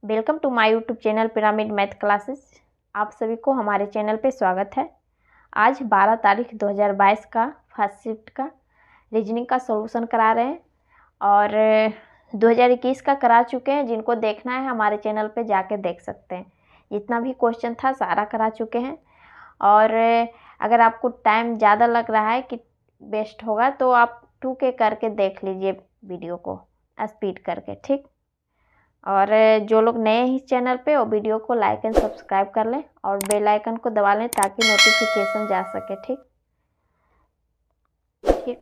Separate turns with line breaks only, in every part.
Welcome to my YouTube channel Pyramid Math Classes. आप सभी को हमारे चैनल पे स्वागत है। आज 12 तारीख 2022 का फर्स्ट शिफ्ट का रीजनिंग का सॉल्यूशन करा रहे हैं और 2021 का करा चुके हैं। जिनको देखना है हमारे चैनल पे जाके देख सकते हैं। जितना भी क्वेश्चन था सारा करा चुके हैं और अगर आपको टाइम ज़्यादा लग रहा है कि बेस्ट होगा तो आप 2K करके देख लीजिए वीडियो को स्पीड करके, ठीक। और जो लोग नए हैं इस चैनल पे वो वीडियो को लाइक एंड सब्सक्राइब कर लें और बेल आइकन को दबा लें ताकि नोटिफिकेशन जा सके, ठीक।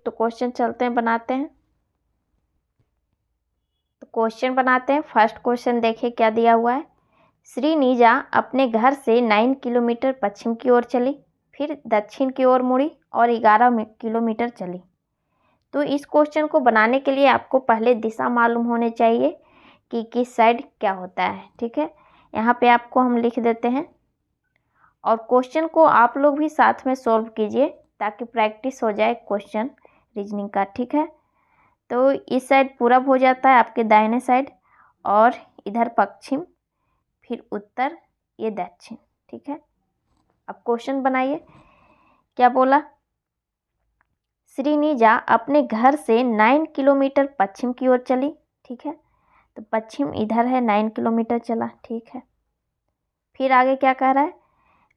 तो क्वेश्चन चलते हैं, बनाते हैं। तो क्वेश्चन बनाते हैं। फर्स्ट क्वेश्चन देखिए क्या दिया हुआ है। श्रीनिजा अपने घर से 9 किलोमीटर पश्चिम की ओर चली, फिर दक्षिण की ओर मुड़ी और 11 किलोमीटर चली। तो इस क्वेश्चन को बनाने के लिए आपको पहले दिशा मालूम होने चाहिए कि किस साइड क्या होता है, ठीक है। यहाँ पे आपको हम लिख देते हैं और क्वेश्चन को आप लोग भी साथ में सॉल्व कीजिए ताकि प्रैक्टिस हो जाए क्वेश्चन रीजनिंग का, ठीक है। तो इस साइड पूरब हो जाता है आपके दाहिने साइड और इधर पश्चिम, फिर उत्तर, ये दक्षिण, ठीक है। अब क्वेश्चन बनाइए। क्या बोला? श्रीनिजा अपने घर से 9 किलोमीटर पश्चिम की ओर चली, ठीक है। तो पश्चिम इधर है, 9 किलोमीटर चला, ठीक है। फिर आगे क्या कह रहा है?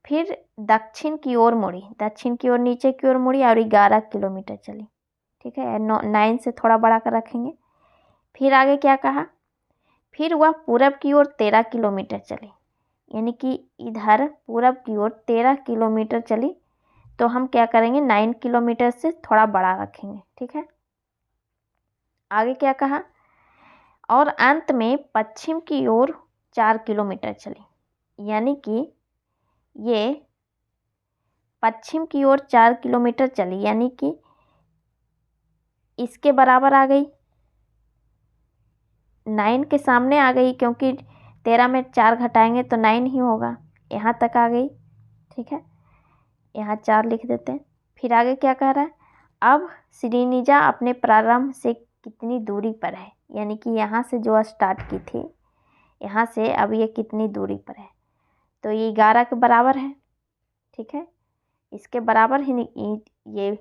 फिर दक्षिण की ओर मुड़ी, दक्षिण की ओर नीचे की ओर मुड़ी और 11 किलोमीटर चली, ठीक है। 9 से थोड़ा बढ़ा कर रखेंगे। फिर आगे क्या कहा? फिर वह पूरब की ओर 13 किलोमीटर चली, यानी कि इधर पूरब की ओर 13 किलोमीटर चली। तो हम क्या करेंगे, 9 किलोमीटर से थोड़ा बड़ा रखेंगे, ठीक है। आगे क्या कहा? और अंत में पश्चिम की ओर 4 किलोमीटर चली, यानी कि ये पश्चिम की ओर 4 किलोमीटर चली, यानी कि इसके बराबर आ गई, 9 के सामने आ गई, क्योंकि 13 में 4 घटाएंगे तो 9 ही होगा। यहाँ तक आ गई, ठीक है। यहाँ 4 लिख देते हैं। फिर आगे क्या कह रहा है? अब श्रीनिजा अपने प्रारंभ से कितनी दूरी पर है, यानी कि यहाँ से जो स्टार्ट की थी यहाँ से अब ये कितनी दूरी पर है। तो ये 11 के बराबर है, ठीक है। इसके बराबर ही ये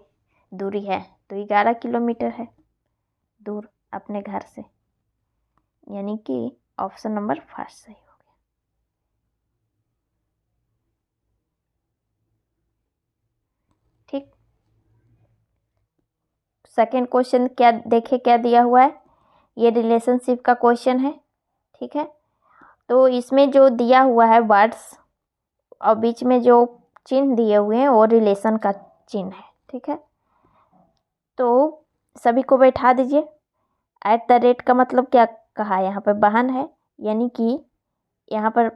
दूरी है, तो 11 किलोमीटर है दूर अपने घर से, यानी कि ऑप्शन नंबर फर्स्ट सही हो गया, ठीक। सेकेंड क्वेश्चन क्या देखे, क्या दिया हुआ है। ये रिलेशनशिप का क्वेश्चन है, ठीक है। तो इसमें जो दिया हुआ है वर्ड्स और बीच में जो चिन्ह दिए हुए हैं वो रिलेशन का चिन्ह है, ठीक है। तो सभी को बैठा दीजिए। एट द रेट का मतलब क्या कहा, यहाँ पर बहन है, यानी कि यहाँ पर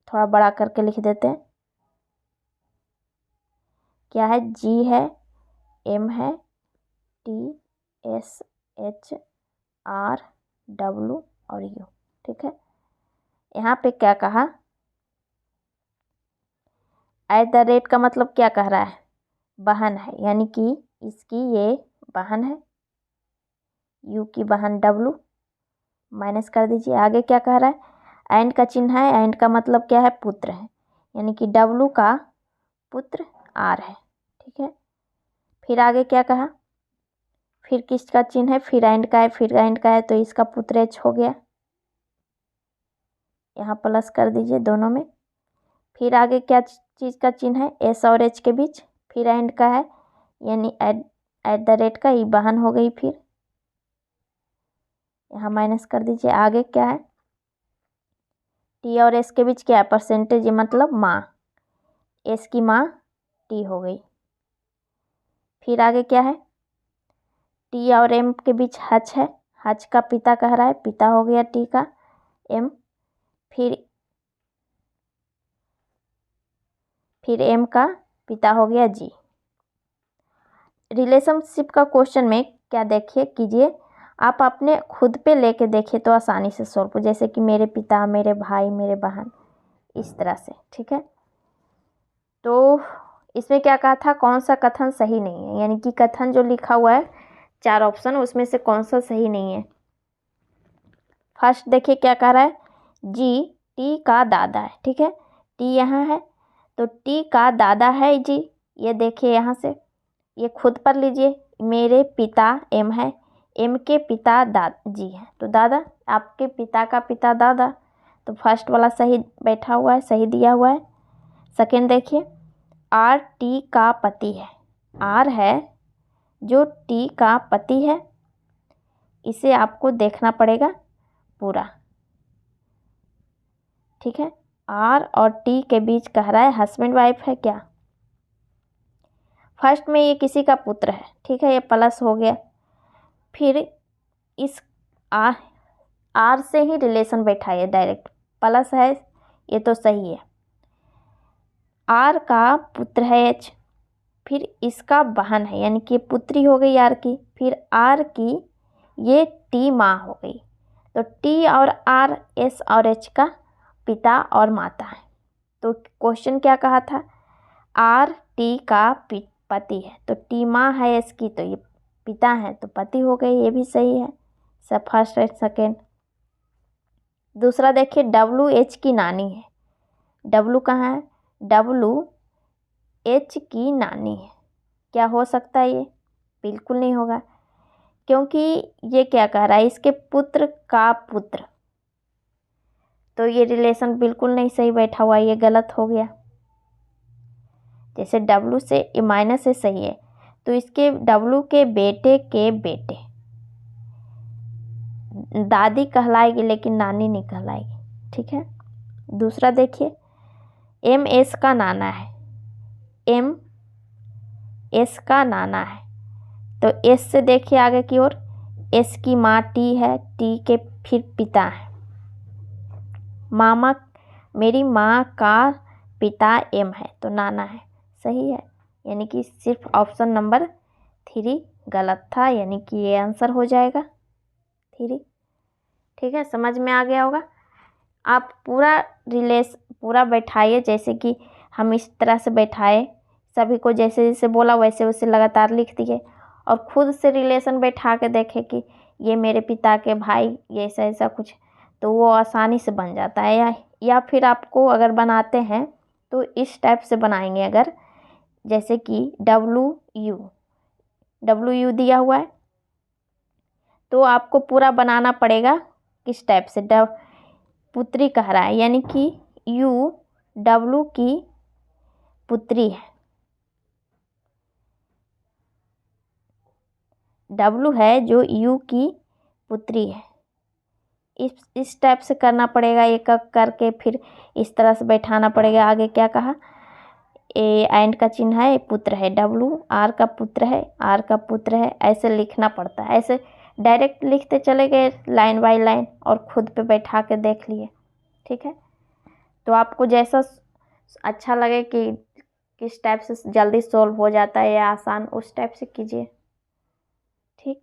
थोड़ा बड़ा करके लिख देते हैं। क्या है? जी है, एम है, TSHRW और U, ठीक है। यहाँ पे क्या कहा? एट द रेट का मतलब क्या कह रहा है? बहन है, यानी कि इसकी ये बहन है, U की बहन W, माइनस कर दीजिए। आगे क्या कह रहा है? एंड का चिन्ह है, एंड का मतलब क्या है? पुत्र है, यानी कि W का पुत्र R है, ठीक है। फिर आगे क्या कहा? फिर किसका चिन्ह है? फिर एंड का है, फिर एंड का है, तो इसका पुत्र H हो गया। यहाँ प्लस कर दीजिए दोनों में। फिर आगे क्या चीज़ का चिन्ह है? S और H के बीच, फिर एंड का है, यानी एट द रेट का ई बहन हो गई। फिर यहाँ माइनस कर दीजिए। आगे क्या है? T और S के बीच क्या है? परसेंटेज, मतलब माँ, S की माँ T हो गई। फिर आगे क्या है? T और M के बीच हच है, हच का पिता कह रहा है, पिता हो गया T का M। फिर M का पिता हो गया G। रिलेशनशिप का क्वेश्चन में क्या देखिए कीजिए, आप अपने खुद पे लेके देखिए तो आसानी से सॉल्व हो, जैसे कि मेरे पिता, मेरे भाई, मेरे बहन, इस तरह से, ठीक है। तो इसमें क्या कहा था? कौन सा कथन सही नहीं है, यानी कि कथन जो लिखा हुआ है 4 ऑप्शन, उसमें से कौन सा सही नहीं है। फर्स्ट देखिए क्या कह रहा है? जी टी का दादा है, ठीक है। टी यहाँ है तो टी का दादा है जी। ये देखिए यहाँ से, ये खुद पर लीजिए, मेरे पिता एम है, एम के पिता जी है, तो दादा, आपके पिता का पिता दादा, तो फर्स्ट वाला सही बैठा हुआ है, सही दिया हुआ है। सेकेंड देखिए, आर टी का पति है, आर है जो टी का पति है, इसे आपको देखना पड़ेगा पूरा, ठीक है। आर और टी के बीच कह रहा है हस्बैंड वाइफ है क्या। फर्स्ट में ये किसी का पुत्र है, ठीक है, ये प्लस हो गया। फिर इस आर से ही रिलेशन बैठाइए डायरेक्ट, प्लस है ये तो सही है। आर का पुत्र है एच, फिर इसका बहन है, यानी कि पुत्री हो गई आर की, फिर आर की ये टी माँ हो गई। तो टी और आर, एस और एच का पिता और माता है। तो क्वेश्चन क्या कहा था, आर टी का पति है, तो टी माँ है एस की, तो ये पिता है तो पति हो गए, ये भी सही है सब, फर्स्ट एंड सेकेंड। दूसरा देखिए, डब्लू एच की नानी है, डब्लू कहाँ है, डब्लू एच की नानी है, क्या हो सकता है ये, बिल्कुल नहीं होगा, क्योंकि ये क्या कह रहा है, इसके पुत्र का पुत्र, तो ये रिलेशन बिल्कुल नहीं सही बैठा हुआ, ये गलत हो गया। जैसे डब्लू से ये माइनस से सही है, तो इसके डब्लू के बेटे दादी कहलाएगी लेकिन नानी नहीं कहलाएगी, ठीक है। दूसरा देखिए, एम एस का नाना है, एम एस का नाना है, तो एस से देखिए आगे की ओर, एस की माँ टी है, टी के फिर पिता है, मामा, मेरी माँ का पिता एम है तो नाना है, सही है। यानी कि सिर्फ ऑप्शन नंबर 3 गलत था, यानी कि ये आंसर हो जाएगा 3, ठीक है। समझ में आ गया होगा। आप पूरा बैठाइए, जैसे कि हम इस तरह से बैठाए, सभी को जैसे जैसे बोला वैसे वैसे लगातार लिख दिए, और खुद से रिलेशन बैठा के देखें कि ये मेरे पिता के भाई, ये ऐसा ऐसा कुछ, तो वो आसानी से बन जाता है। या फिर आपको अगर बनाते हैं तो इस टाइप से बनाएंगे, अगर जैसे कि डब्लू यू दिया हुआ है तो आपको पूरा बनाना पड़ेगा किस टाइप से, पुत्री कह रहा है, यानी कि यू डब्लू की पुत्री है, डब्लू है जो यू की पुत्री है, इस टाइप से करना पड़ेगा, एक एक करके फिर इस तरह से बैठाना पड़ेगा। आगे क्या कहा, ए एंड का चिन्ह है, पुत्र है, डब्लू आर का पुत्र है, आर का पुत्र है, ऐसे लिखना पड़ता है। ऐसे डायरेक्ट लिखते चले गए लाइन बाय लाइन और खुद पे बैठा के देख लिए, ठीक है। तो आपको जैसा अच्छा लगे कि किस टाइप से जल्दी सोल्व हो जाता है या आसान, उस टाइप से कीजिए, ठीक।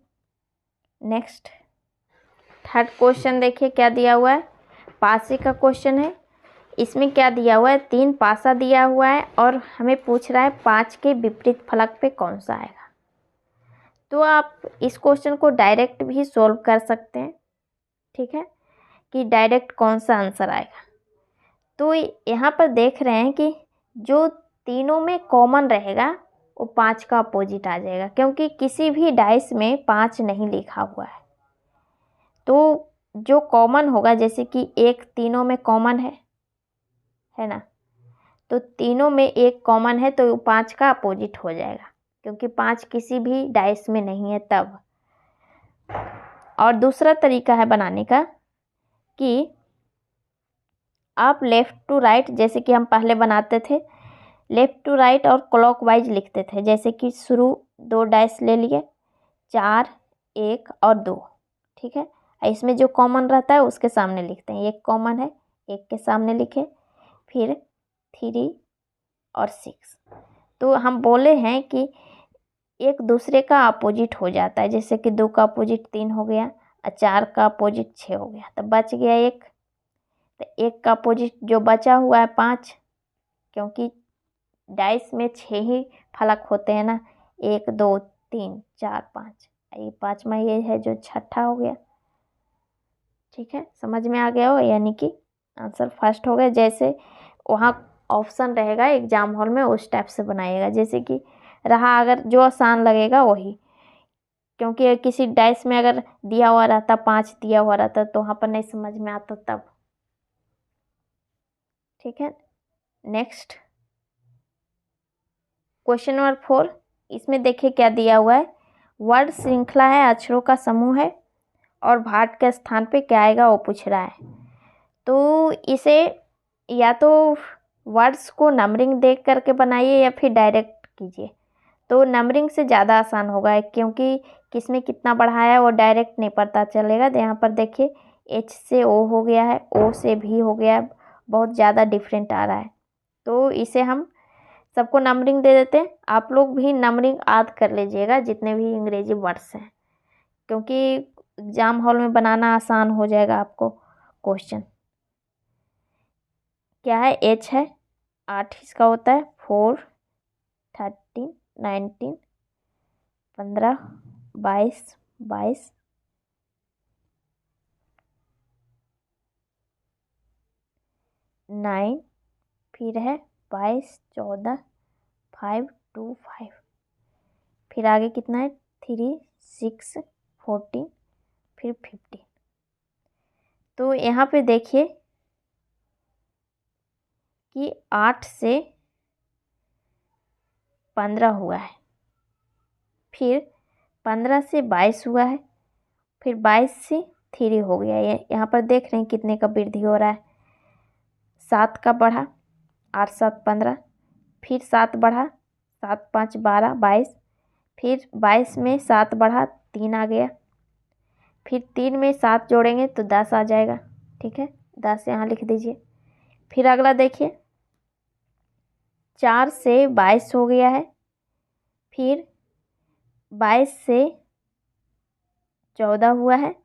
नेक्स्ट थर्ड क्वेश्चन देखिए क्या दिया हुआ है, पासे का क्वेश्चन है। इसमें क्या दिया हुआ है, 3 पासा दिया हुआ है और हमें पूछ रहा है 5 के विपरीत फलक पे कौन सा आएगा। तो आप इस क्वेश्चन को डायरेक्ट भी सॉल्व कर सकते हैं, ठीक है, कि डायरेक्ट कौन सा आंसर आएगा। तो यहाँ पर देख रहे हैं कि जो तीनों में कॉमन रहेगा वो 5 का अपोजिट आ जाएगा, क्योंकि किसी भी डाइस में 5 नहीं लिखा हुआ है। तो जो कॉमन होगा, जैसे कि एक तीनों में कॉमन है ना, तो तीनों में एक कॉमन है तो 5 का अपोजिट हो जाएगा, क्योंकि 5 किसी भी डाइस में नहीं है तब। और दूसरा तरीका है बनाने का कि आप लेफ़्ट टू राइट, जैसे कि हम पहले बनाते थे, लेफ़्ट टू राइट और क्लॉकवाइज लिखते थे। जैसे कि शुरू 2 डाइस ले लिए, 4, 1 और 2, ठीक है। इसमें जो कॉमन रहता है उसके सामने लिखते हैं, एक कॉमन है, एक के सामने लिखे, फिर 3 और 6। तो हम बोले हैं कि एक दूसरे का अपोजिट हो जाता है, जैसे कि 2 का अपोजिट 3 हो गया और 4 का अपोजिट 6 हो गया, तो बच गया 1। तो 1 का अपोजिट जो बचा हुआ है 5, क्योंकि डाइस में 6 ही फलक होते हैं ना, 1 2 3 4 5, ये 5वां ये है जो छठा हो गया, ठीक है। समझ में आ गया हो, यानी कि आंसर फर्स्ट हो गया। जैसे वहाँ ऑप्शन रहेगा एग्जाम हॉल में उस टाइप से बनाइएगा, जैसे कि रहा अगर जो आसान लगेगा वही, क्योंकि किसी डाइस में अगर दिया हुआ रहता 5 दिया हुआ रहता तो वहाँ पर नहीं समझ में आता तब। ठीक है, नेक्स्ट क्वेश्चन नंबर 4। इसमें देखिए क्या दिया हुआ है। वर्ड श्रृंखला है, अक्षरों का समूह है और भाट के स्थान पे क्या आएगा वो पूछ रहा है। तो इसे या तो वर्ड्स को नंबरिंग देख करके बनाइए या फिर डायरेक्ट कीजिए। तो नंबरिंग से ज़्यादा आसान होगा, क्योंकि किसमें कितना बढ़ाया है वो डायरेक्ट नहीं पता चलेगा। तो यहाँ पर देखिए H से O हो गया है, O से V हो गया है, बहुत ज़्यादा डिफरेंट आ रहा है। तो इसे हम सबको नंबरिंग दे देते हैं। आप लोग भी नंबरिंग याद कर लीजिएगा जितने भी अंग्रेजी वर्ड्स हैं, क्योंकि एग्जाम हॉल में बनाना आसान हो जाएगा आपको क्वेश्चन। क्या है, H है, 8 इसका होता है, 4, 13, 19, 15, 22, 22, 9, फिर है 22, 14, 5, 2, 5, फिर आगे कितना है 3, 6, 14, फिर 15। तो यहाँ पे देखिए कि 8 से 15 हुआ है, फिर 15 से 22 हुआ है, फिर 22 से 3 हो गया। ये यहाँ पर देख रहे हैं कितने का वृद्धि हो रहा है। 7 का बढ़ा, 8, 7, 15, फिर 7 बढ़ा, 7, 5, 12, 22, फिर 22 में 7 बढ़ा, 3 आ गया, फिर 3 में 7 जोड़ेंगे तो 10 आ जाएगा। ठीक है, 10 यहाँ लिख दीजिए। फिर अगला देखिए 4 से 22 हो गया है, फिर 22 से 14 हुआ है,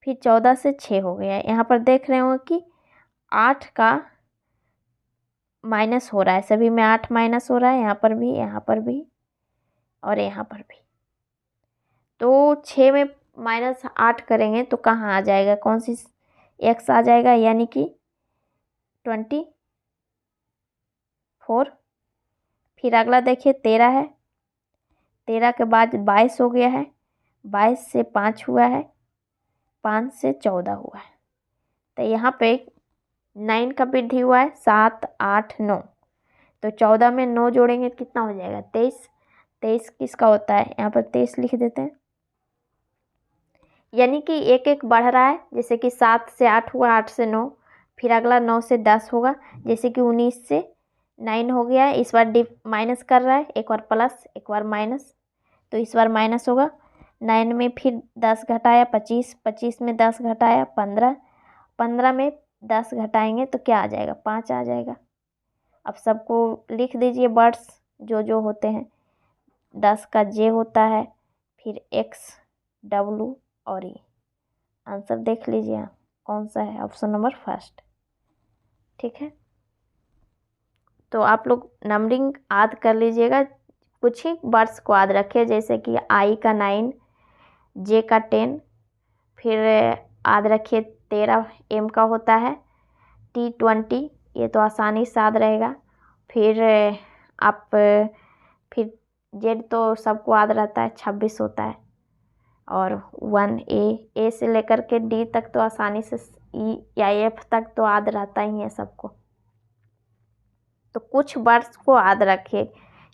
फिर 14 से 6 हो गया है। यहाँ पर देख रहे हो कि 8 का माइनस हो रहा है, सभी में 8 माइनस हो रहा है, यहाँ पर भी, यहाँ पर भी और यहाँ पर भी। तो 6 में -8 करेंगे तो कहाँ आ जाएगा, कौन सी x आ जाएगा, यानी कि 24। फिर अगला देखिए 13 है, 13 के बाद 22 हो गया है, 22 से 5 हुआ है, 5 से 14 हुआ है। तो यहाँ पे 9 का वृद्धि हुआ है, 7, 8, 9। तो 14 में 9 जोड़ेंगे तो कितना हो जाएगा 23। 23 किसका होता है, यहाँ पर 23 लिख देते हैं। यानी कि एक एक बढ़ रहा है, जैसे कि 7 से 8 हुआ, 8 से 9, फिर अगला 9 से 10 होगा, जैसे कि 19 से 9 हो गया है। इस बार माइनस कर रहा है, एक बार प्लस एक बार माइनस, तो इस बार माइनस होगा। 9 में फिर 10 घटाया 25, 25 में 10 घटाया 15, 15 में 10 घटाएंगे तो क्या आ जाएगा 5 आ जाएगा। अब सबको लिख दीजिए वर्ड्स जो जो होते हैं। 10 का J होता है, फिर X, W और E। आंसर देख लीजिए कौन सा है, ऑप्शन नंबर फर्स्ट। ठीक है, तो आप लोग नंबरिंग याद कर लीजिएगा, कुछ ही वर्ड्स को याद रखिए, जैसे कि I का 9, J का 10, फिर याद रखिए 13 M का होता है, T 20, ये तो आसानी से याद रहेगा। फिर आप फिर Z तो सबको याद रहता है 26 होता है, और 1A से लेकर के D तक तो आसानी से, E या F तक तो याद रहता ही है सबको। तो कुछ वर्ड्स को याद रखिए,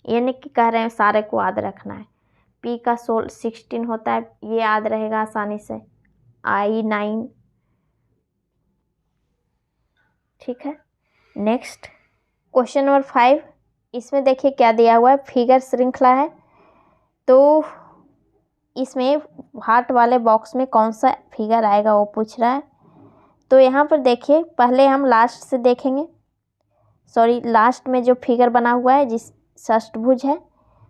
ये नहीं कि कह रहे हैं सारे को याद रखना है। P का 16 होता है, ये याद रहेगा आसानी से। I 9। ठीक है, नेक्स्ट क्वेश्चन नंबर 5। इसमें देखिए क्या दिया हुआ है, फिगर श्रृंखला है। तो इसमें हार्ट वाले बॉक्स में कौन सा फिगर आएगा वो पूछ रहा है। तो यहाँ पर देखिए पहले हम लास्ट से देखेंगे, सॉरी लास्ट में जो फिगर बना हुआ है जिस षष्ठभुज है,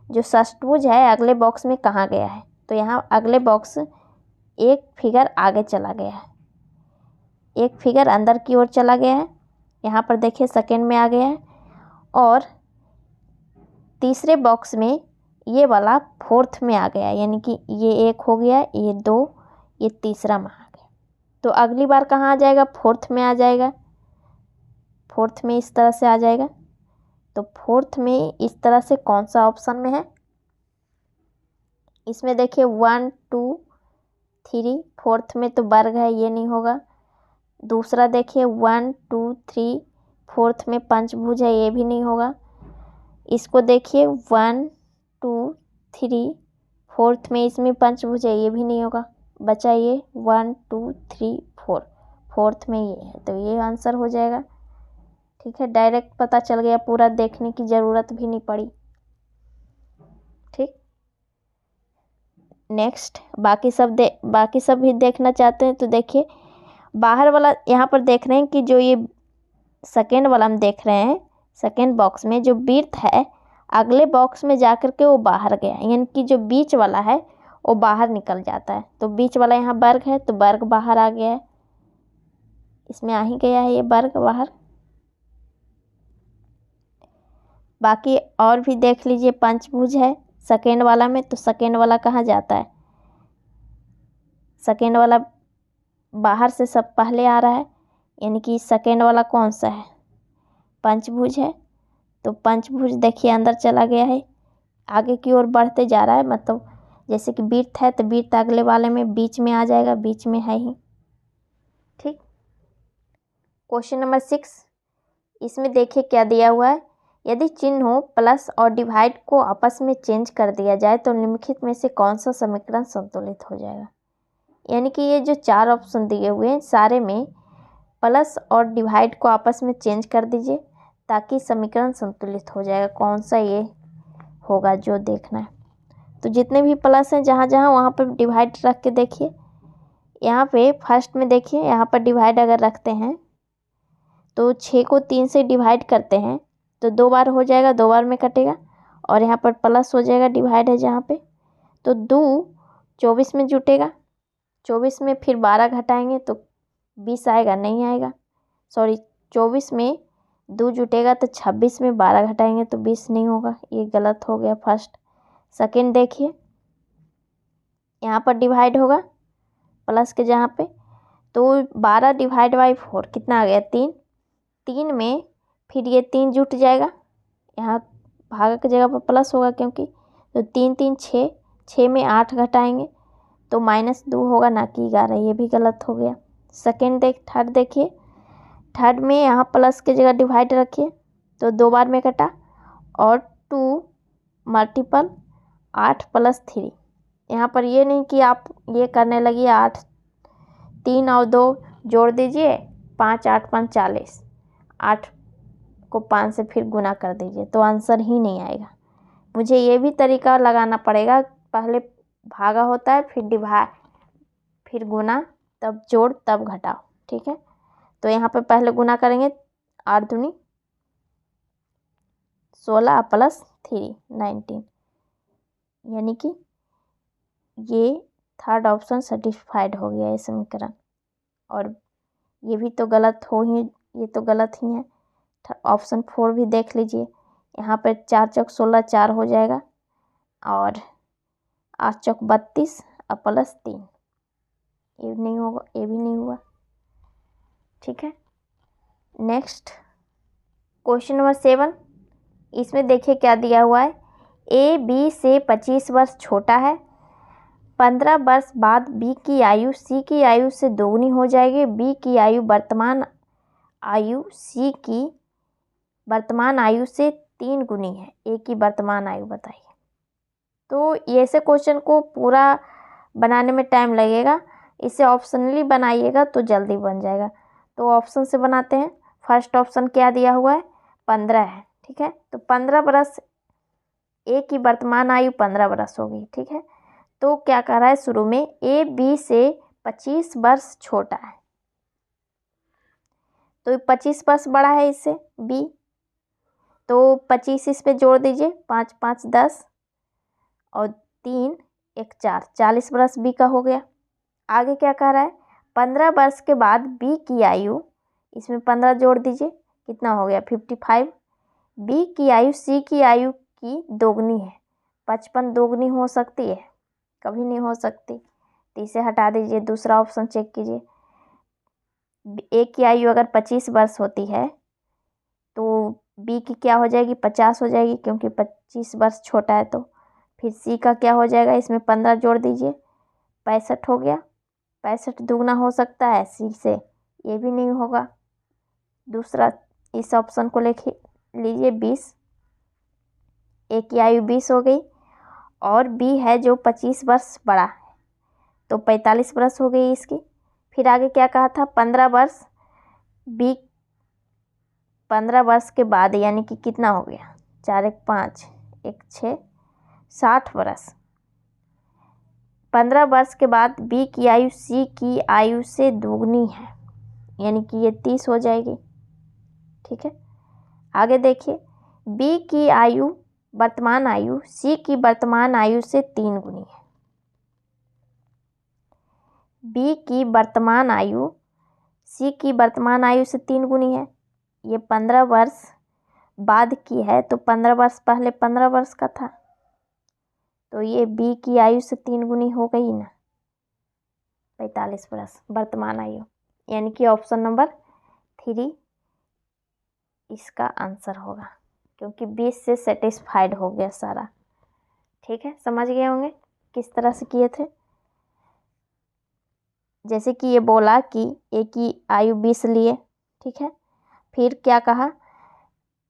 जो षष्ठभुज है अगले बॉक्स में कहाँ गया है। तो यहाँ अगले बॉक्स एक फिगर आगे चला गया है, एक फिगर अंदर की ओर चला गया है, यहाँ पर देखिए सेकेंड में आ गया है, और तीसरे बॉक्स में ये वाला फोर्थ में आ गया, यानी कि ये एक हो गया, ये 2, ये तीसरा में आ गया। तो अगली बार कहाँ आ जाएगा, फोर्थ में आ जाएगा। फोर्थ में इस तरह से आ जाएगा। तो फोर्थ में इस तरह से कौन सा ऑप्शन में है? इसमें देखिए 1 2 3, फोर्थ में तो वर्ग है, ये नहीं होगा। दूसरा देखिए 1 2 3, फोर्थ में पंचभुज है, ये भी नहीं होगा। इसको देखिए 1 2 3, फोर्थ में इसमें पंचभुज है, ये भी नहीं होगा। बचा ये 1 2 3 4, फोर्थ में ये है, तो ये आंसर हो जाएगा। ठीक है, डायरेक्ट पता चल गया, पूरा देखने की ज़रूरत भी नहीं पड़ी। ठीक, नेक्स्ट बाकी सब भी देखना चाहते हैं तो देखिए बाहर वाला यहाँ पर देख रहे हैं कि जो ये सेकेंड वाला हम देख रहे हैं, सेकेंड बॉक्स में जो विड्थ है अगले बॉक्स में जा कर के वो बाहर गया, यानी कि जो बीच वाला है वो बाहर निकल जाता है। तो बीच वाला यहाँ वर्ग है तो वर्ग बाहर आ गया है, इसमें आ ही गया है ये वर्ग बाहर। बाकी और भी देख लीजिए, पंचभुज है सेकेंड वाला में, तो सेकेंड वाला कहाँ जाता है? सेकेंड वाला बाहर से सब पहले आ रहा है, यानी कि सेकेंड वाला कौन सा है? पंचभुज है। तो पंचभुज देखिए अंदर चला गया है, आगे की ओर बढ़ते जा रहा है, मतलब जैसे कि वृत्त है तो वृत्त अगले वाले में बीच में आ जाएगा, बीच में है ही। ठीक, क्वेश्चन नंबर 6, इसमें देखिए क्या दिया हुआ है। यदि चिन्हों प्लस और डिवाइड को आपस में चेंज कर दिया जाए तो निम्नलिखित में से कौन सा समीकरण संतुलित हो जाएगा? यानी कि ये जो 4 ऑप्शन दिए हुए हैं सारे में प्लस और डिवाइड को आपस में चेंज कर दीजिए ताकि समीकरण संतुलित हो जाएगा। कौन सा ये होगा जो देखना है। तो जितने भी प्लस हैं जहाँ जहाँ वहाँ पर डिवाइड रख के देखिए। यहाँ पे फर्स्ट में देखिए, यहाँ पर डिवाइड अगर रखते हैं तो 6 को 3 से डिवाइड करते हैं तो 2 बार हो जाएगा, 2 बार में कटेगा, और यहाँ पर प्लस हो जाएगा, डिवाइड है जहाँ पे, तो 2 24 में जुटेगा, 24 में फिर 12 घटाएंगे तो 20 आएगा, नहीं आएगा, सॉरी 24 में 2 जुटेगा तो 26 में 12 घटाएंगे तो 20 नहीं होगा, ये गलत हो गया फर्स्ट। सेकेंड देखिए, यहाँ पर डिवाइड होगा प्लस के जहाँ पे, तो 12 डिवाइड बाई 4 कितना आ गया? 3, 3 में फिर ये 3 जुट जाएगा, यहाँ भागा की जगह पर प्लस होगा क्योंकि, तो 3 3 6, 6 में 8 घटाएंगे तो -2 होगा, ना कि 11, ये भी गलत हो गया। थर्ड देखिए, थर्ड में यहाँ प्लस की जगह डिवाइड रखिए तो 2 बार में कटा, और 2 मल्टीपल 8 + 3, यहाँ पर ये नहीं कि आप ये करने लगिए 8, 3 और 2 जोड़ दीजिए, 5 8 5 40, 8 को 5 से फिर गुना कर दीजिए तो आंसर ही नहीं आएगा। मुझे ये भी तरीका लगाना पड़ेगा, पहले भागा होता है फिर डिवाइड फिर गुना, तब जोड़ तब घटाओ। ठीक है, तो यहाँ पर पहले गुना करेंगे, 8 दूनी 16 + 3 19, यानी कि ये थर्ड ऑप्शन सर्टिफाइड हो गया है समीकरण। और ये भी तो गलत हो ही, ये तो गलत ही है। ऑप्शन 4 भी देख लीजिए, यहाँ पर 4 चौक 16, 4 हो जाएगा, और 8 चौक 32 + 3, ये नहीं होगा, ये भी नहीं हुआ। ठीक है, नेक्स्ट क्वेश्चन नंबर 7, इसमें देखिए क्या दिया हुआ है। ए बी से 25 वर्ष छोटा है, 15 वर्ष बाद बी की आयु सी की आयु से दोगुनी हो जाएगी। बी की आयु वर्तमान आयु सी की वर्तमान आयु से 3 गुनी है, ए की वर्तमान आयु बताइए। तो ऐसे क्वेश्चन को पूरा बनाने में टाइम लगेगा, इसे ऑप्शनली बनाइएगा तो जल्दी बन जाएगा। तो ऑप्शन से बनाते हैं। फर्स्ट ऑप्शन क्या दिया हुआ है? 15 है। ठीक है, तो 15 वर्ष, ए की वर्तमान आयु 15 वर्ष होगी। ठीक है, तो क्या कह रहा है शुरू में, ए बी से 25 वर्ष छोटा है, तो 25 वर्ष बड़ा है इससे बी, तो 25 इस पे जोड़ दीजिए, 5 5 10 और 3 1 4, 40 वर्ष बी का हो गया। आगे क्या कह रहा है, 15 वर्ष के बाद बी की आयु, इसमें 15 जोड़ दीजिए, कितना हो गया 55। बी की आयु सी की आयु की दोगुनी है, 55 दोगुनी हो सकती है? कभी नहीं हो सकती, तो इसे हटा दीजिए, दूसरा ऑप्शन चेक कीजिए। ए की आयु अगर 25 वर्ष होती है तो बी की क्या हो जाएगी, 50 हो जाएगी क्योंकि 25 वर्ष छोटा है। तो फिर सी का क्या हो जाएगा, इसमें 15 जोड़ दीजिए, 65 हो गया। 65 दुगना हो सकता है सी से, ये भी नहीं होगा। दूसरा इस ऑप्शन को लिख लीजिए 20, ए की आयु 20 हो गई और बी है जो 25 वर्ष बड़ा है, तो 45 वर्ष हो गई इसकी। फिर आगे क्या कहा था, 15 वर्ष, बी 15 वर्ष के बाद यानी कि कितना हो गया, 4 1 5 1 6 60 वर्ष। 15 वर्ष के बाद बी की आयु सी की आयु से दोगुनी है, यानी कि ये 30 हो जाएगी। ठीक है, आगे देखिए, बी की आयु वर्तमान आयु सी की वर्तमान आयु से 3 गुनी है। बी की वर्तमान आयु सी की वर्तमान आयु से 3 गुनी है। ये 15 वर्ष बाद की है, तो 15 वर्ष पहले 15 वर्ष का था, तो ये बी की आयु से 3 गुनी हो गई ना, 45 वर्ष वर्तमान आयु, यानी कि ऑप्शन नंबर 3 इसका आंसर होगा, क्योंकि 20 से सेटिस्फाइड हो गया सारा। ठीक है, समझ गए होंगे किस तरह से किए थे। जैसे कि ये बोला कि ए की आयु 20 लिए, ठीक है, फिर क्या कहा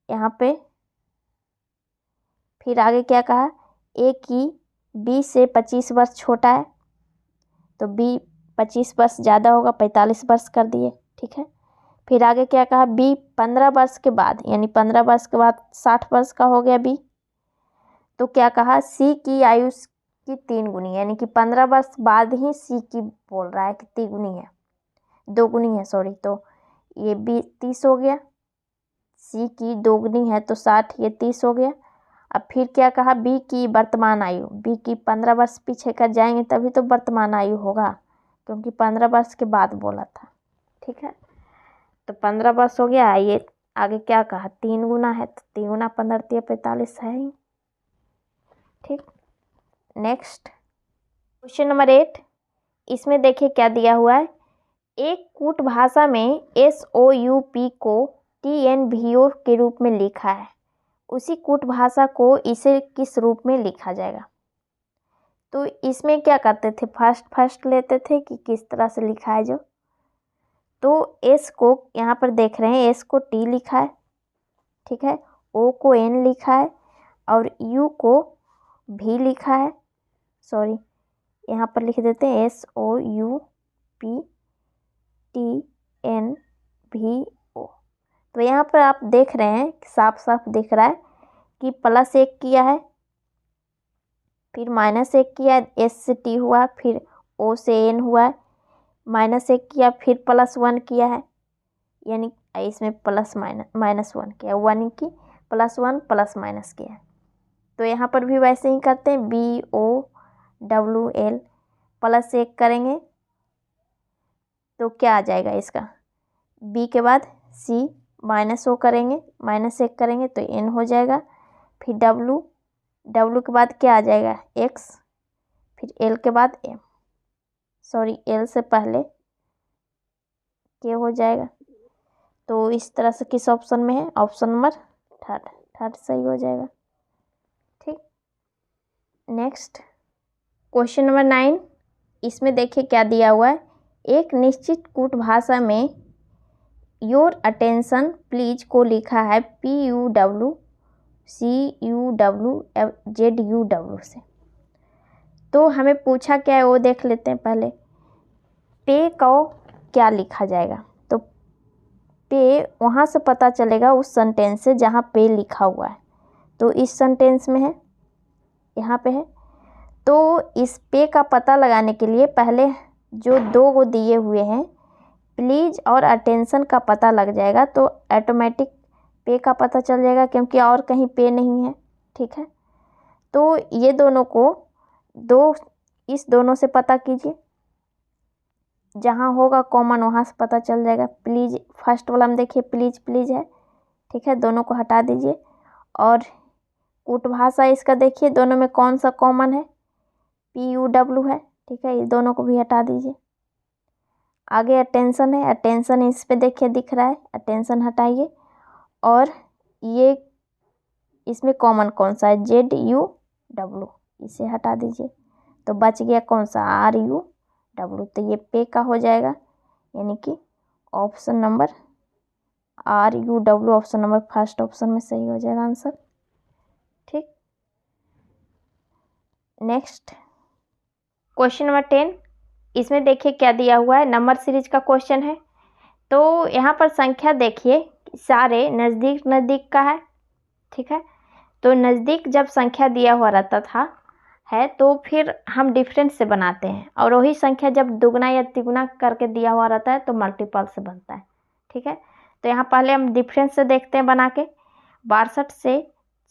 यहाँ पे, फिर आगे क्या कहा, ए की बी से 25 वर्ष छोटा है, तो बी 25 वर्ष ज़्यादा होगा, 45 वर्ष कर दिए। ठीक है, फिर आगे क्या कहा, बी 15 वर्ष के बाद, यानी 15 वर्ष के बाद 60 वर्ष का हो गया बी। तो क्या कहा, सी की आयु की 3 गुनी, यानी कि 15 वर्ष बाद ही सी की बोल रहा है कि 3 गुनी है, 2 गुनी है सॉरी, तो ये बी 30 हो गया, सी की 2 गुनी है तो 60, ये 30 हो गया। अब फिर क्या कहा, बी की वर्तमान आयु, बी की 15 वर्ष पीछे कर जाएंगे तभी तो वर्तमान आयु होगा, क्योंकि 15 वर्ष के बाद बोला था। ठीक है, तो 15 वर्ष हो गया। ये आगे क्या कहा, 3 गुना है, तो 3 गुना 15 3 45 है ही। ठीक, नेक्स्ट क्वेश्चन नंबर 8, इसमें देखिए क्या दिया हुआ है, एक कूट भाषा में SOUP को TNVO के रूप में लिखा है, उसी कूट भाषा को इसे किस रूप में लिखा जाएगा। तो इसमें क्या करते थे, फर्स्ट लेते थे कि किस तरह से लिखा है जो, तो एस को यहाँ पर देख रहे हैं, एस को टी लिखा है, ठीक है, ओ को एन लिखा है और यू को भी लिखा है, सॉरी यहाँ पर लिख देते हैं SOUPTNVO। तो यहाँ पर आप देख रहे हैं साफ साफ दिख रहा है कि +1 किया है, फिर -1 किया है, एस से टी हुआ, फिर ओ से एन हुआ है, -1 किया, फिर +1 किया है, यानी इसमें -1 किया, 1 की +1 + किया है। तो यहाँ पर भी वैसे ही करते हैं, BOWL +1 करेंगे तो क्या आ जाएगा इसका, बी के बाद C -O करेंगे, -1 करेंगे तो N हो जाएगा, फिर W के बाद क्या आ जाएगा, X, फिर L के बाद M, सॉरी L से पहले K हो जाएगा। तो इस तरह से किस ऑप्शन में है, ऑप्शन नंबर थर्ड सही हो जाएगा। ठीक, नेक्स्ट क्वेश्चन नंबर 9, इसमें देखिए क्या दिया हुआ है, एक निश्चित कूट भाषा में योर अटेंशन प्लीज को लिखा है PUWCUWZUW से। तो हमें पूछा क्या है वो देख लेते हैं पहले, पे को क्या लिखा जाएगा, तो पे वहाँ से पता चलेगा उस सेंटेंस से जहाँ पे लिखा हुआ है, तो इस सेंटेंस में है, यहाँ पे है। तो इस पे का पता लगाने के लिए पहले जो 2 को दिए हुए हैं प्लीज और अटेंशन का पता लग जाएगा, तो ऑटोमेटिक पे का पता चल जाएगा, क्योंकि और कहीं पे नहीं है। ठीक है, तो ये दोनों को इस दोनों से पता कीजिए, जहाँ होगा कॉमन वहाँ से पता चल जाएगा। प्लीज फर्स्ट वाला में देखिए प्लीज है, ठीक है, दोनों को हटा दीजिए। और कूट भाषा इसका देखिए दोनों में कौन सा कॉमन है, PUW है, ठीक है, ये दोनों को भी हटा दीजिए। आगे अटेंशन है, अटेंशन इस पे देखिए दिख रहा है, अटेंशन हटाइए। और ये इसमें कॉमन कौन सा है, ZUW, इसे हटा दीजिए तो बच गया कौन सा, RUW। तो ये पे का हो जाएगा, यानी कि option number RUW, option number first option में सही हो जाएगा आंसर। ठीक, नेक्स्ट क्वेश्चन नंबर 10। इसमें देखिए क्या दिया हुआ है, नंबर सीरीज का क्वेश्चन है। तो यहाँ पर संख्या देखिए सारे नज़दीक नज़दीक का है। ठीक है, तो नज़दीक जब संख्या दिया हुआ रहता था है तो फिर हम डिफरेंस से बनाते हैं, और वही संख्या जब दुगना या तिगुना करके दिया हुआ रहता है तो मल्टीपल से बनता है। ठीक है, तो यहाँ पहले हम डिफरेंस से देखते हैं बना के। 62 से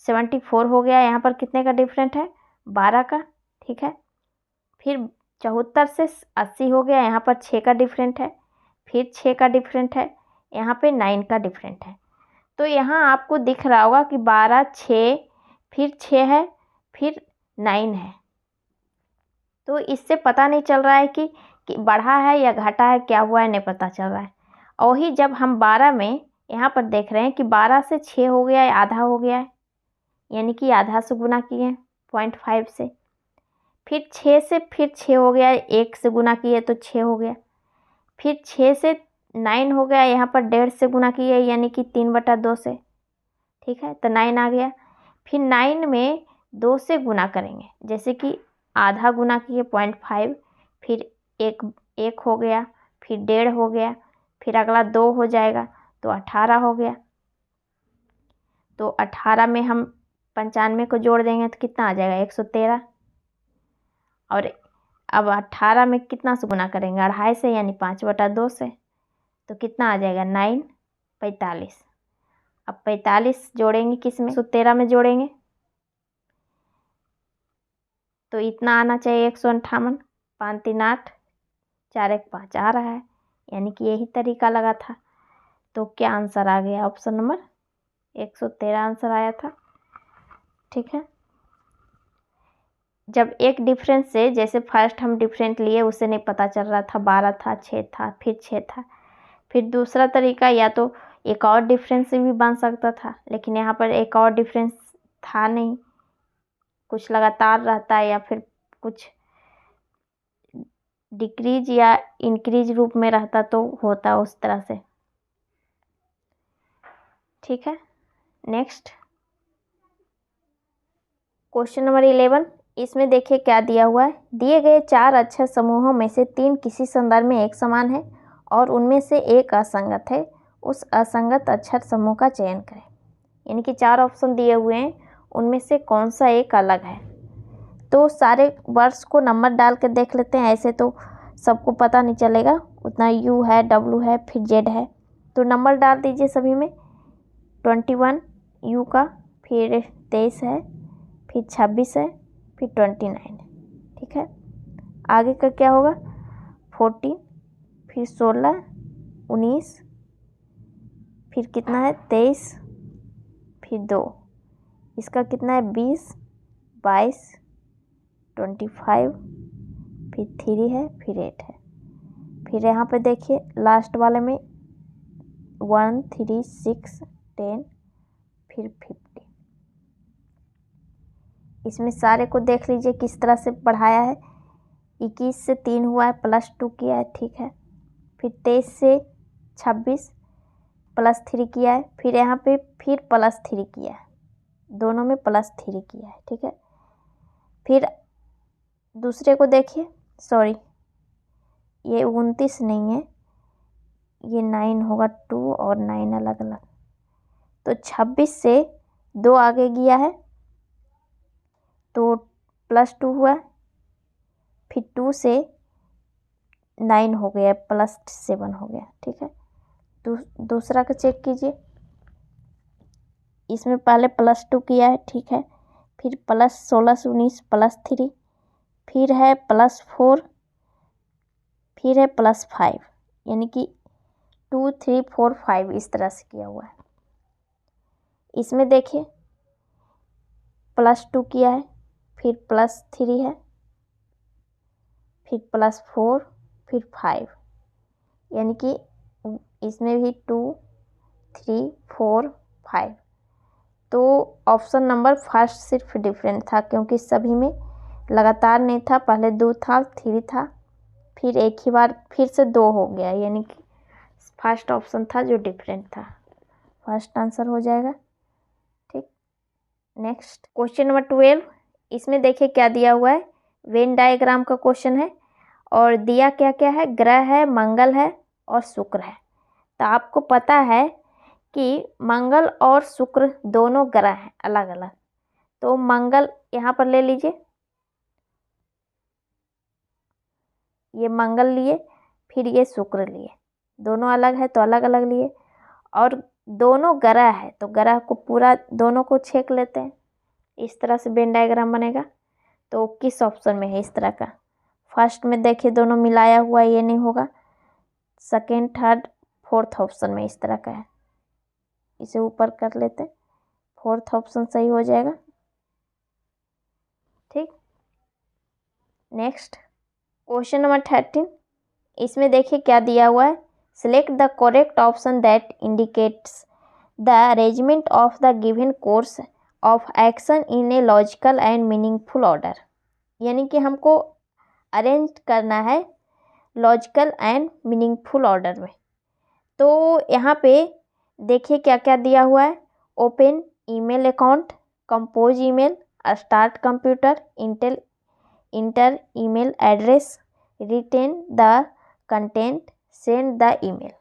74 हो गया, यहाँ पर कितने का डिफरेंट है, 12 का। ठीक है, फिर 74 से 80 हो गया, यहाँ पर 6 का डिफरेंट है। फिर 6 का डिफरेंट है, यहाँ पे 9 का डिफरेंट है। तो यहाँ आपको दिख रहा होगा कि 12, 6, फिर 6 है, फिर 9 है। तो इससे पता नहीं चल रहा है कि बढ़ा है या घटा है, क्या हुआ है नहीं पता चल रहा है। और ही जब हम 12 में यहाँ पर देख रहे हैं कि 12 से 6 हो गया है, आधा हो गया है, यानी कि आधा से गुना किए 0.5 से। फिर 6 से फिर 6 हो गया है, 1 से गुना किए तो 6 हो गया। फिर 6 से 9 हो गया, यहाँ पर 1.5 से गुना किए यानी कि 3/2 से। ठीक है, तो 9 आ गया। फिर 9 में 2 से गुना करेंगे, जैसे कि आधा गुना किए 0.5, फिर एक हो गया, फिर 1.5 हो गया, फिर अगला 2 हो जाएगा तो 18 हो गया। तो 18 में हम 95 को जोड़ देंगे तो कितना आ जाएगा, 113। और अब 18 में कितना से गुना करेंगे, 2.5 से, यानी 5/2 से। तो कितना आ जाएगा, 9, 45। अब 45 जोड़ेंगे किस में, 113 में जोड़ेंगे तो इतना आना चाहिए, 158। 5 3 8, 4 1 5 आ रहा है, यानी कि यही तरीका लगा था। तो क्या आंसर आ गया, ऑप्शन नंबर 113 आंसर आया था। ठीक है, जब एक डिफरेंस से, जैसे फर्स्ट हम डिफरेंट लिए उससे नहीं पता चल रहा था, 12 था, 6 था, फिर 6 था। फिर दूसरा तरीका, या तो एक और डिफरेंस से भी बन सकता था, लेकिन यहाँ पर एक और डिफरेंस था नहीं, कुछ लगातार रहता है या फिर कुछ डिक्रीज या इंक्रीज रूप में रहता तो होता उस तरह से। ठीक है, नेक्स्ट क्वेश्चन नंबर 11। इसमें देखिए क्या दिया हुआ है, दिए गए 4 अक्षर समूहों में से 3 किसी संदर्भ में एक समान है और उनमें से एक असंगत है, उस असंगत अक्षर समूह का चयन करें। यानी कि 4 ऑप्शन दिए हुए हैं, उनमें से कौन सा एक अलग है। तो सारे वर्ड्स को नंबर डाल के देख लेते हैं, ऐसे तो सबको पता नहीं चलेगा उतना। U है, W है, फिर Z है, तो नंबर डाल दीजिए सभी में। 21 U का, फिर 23 है, फिर 26 है, फिर 29 है। ठीक है, आगे का क्या होगा, 14, फिर 16, 19, फिर कितना है 23, फिर 2, इसका कितना है 20, 22, 25, फिर 3 है, फिर 8 है। फिर यहाँ पे देखिए लास्ट वाले में 1, 3, 6, 10, फिर 50। इसमें सारे को देख लीजिए किस तरह से बढ़ाया है। 21 से 3 हुआ है, +2 किया है। ठीक है, फिर 23 से 26 +3 किया है, फिर यहाँ पे फिर +3 किया है, दोनों में +3 किया है। ठीक है, फिर दूसरे को देखिए, सॉरी ये 29 नहीं है, ये 9 होगा, 2 और 9 अलग अलग। तो 26 से 2 आगे गया है तो +2 हुआ, फिर 2 से 9 हो गया, +7 हो गया। ठीक है, दूसरा का चेक कीजिए, इसमें पहले +2 किया है। ठीक है, फिर +16 से 19 +3, फिर है +4, फिर है +5, यानी कि 2 3 4 5 इस तरह से किया हुआ है। इसमें देखिए +2 किया है, फिर +3 है, फिर +4, फिर 5, यानी कि इसमें भी 2 3 4 5। तो ऑप्शन नंबर फर्स्ट सिर्फ डिफरेंट था, क्योंकि सभी में लगातार नहीं था। पहले 2 था, 3 था, फिर एक ही बार फिर से 2 हो गया, यानी कि फर्स्ट ऑप्शन था जो डिफरेंट था। फर्स्ट आंसर हो जाएगा। ठीक, नेक्स्ट क्वेश्चन नंबर 12। इसमें देखिए क्या दिया हुआ है, वेन डायग्राम का क्वेश्चन है और दिया क्या क्या है, ग्रह है, मंगल है और शुक्र है। तो आपको पता है कि मंगल और शुक्र दोनों ग्रह हैं अलग अलग। तो मंगल यहाँ पर ले लीजिए, ये मंगल लिए, फिर ये शुक्र लिए, दोनों अलग है तो अलग अलग लिए, और दोनों ग्रह है तो ग्रह को पूरा दोनों को छेक लेते हैं। इस तरह से वेन डायग्राम बनेगा। तो किस ऑप्शन में है इस तरह का? फर्स्ट में देखिए दोनों मिलाया हुआ, ये नहीं होगा। सेकेंड, थर्ड, फोर्थ ऑप्शन में इस तरह का है। इसे ऊपर कर लेते हैं, फोर्थ ऑप्शन सही हो जाएगा। ठीक, नेक्स्ट क्वेश्चन नंबर 13। इसमें देखिए क्या दिया हुआ है, select the correct option that indicates the arrangement of the given course of action in a logical and meaningful order. यानी कि हमको अरेंज करना है लॉजिकल एंड मीनिंगफुल ऑर्डर में। तो यहाँ पे देखिए क्या क्या दिया हुआ है, open email account, compose email, start computer, enter email address, written the content, send the email.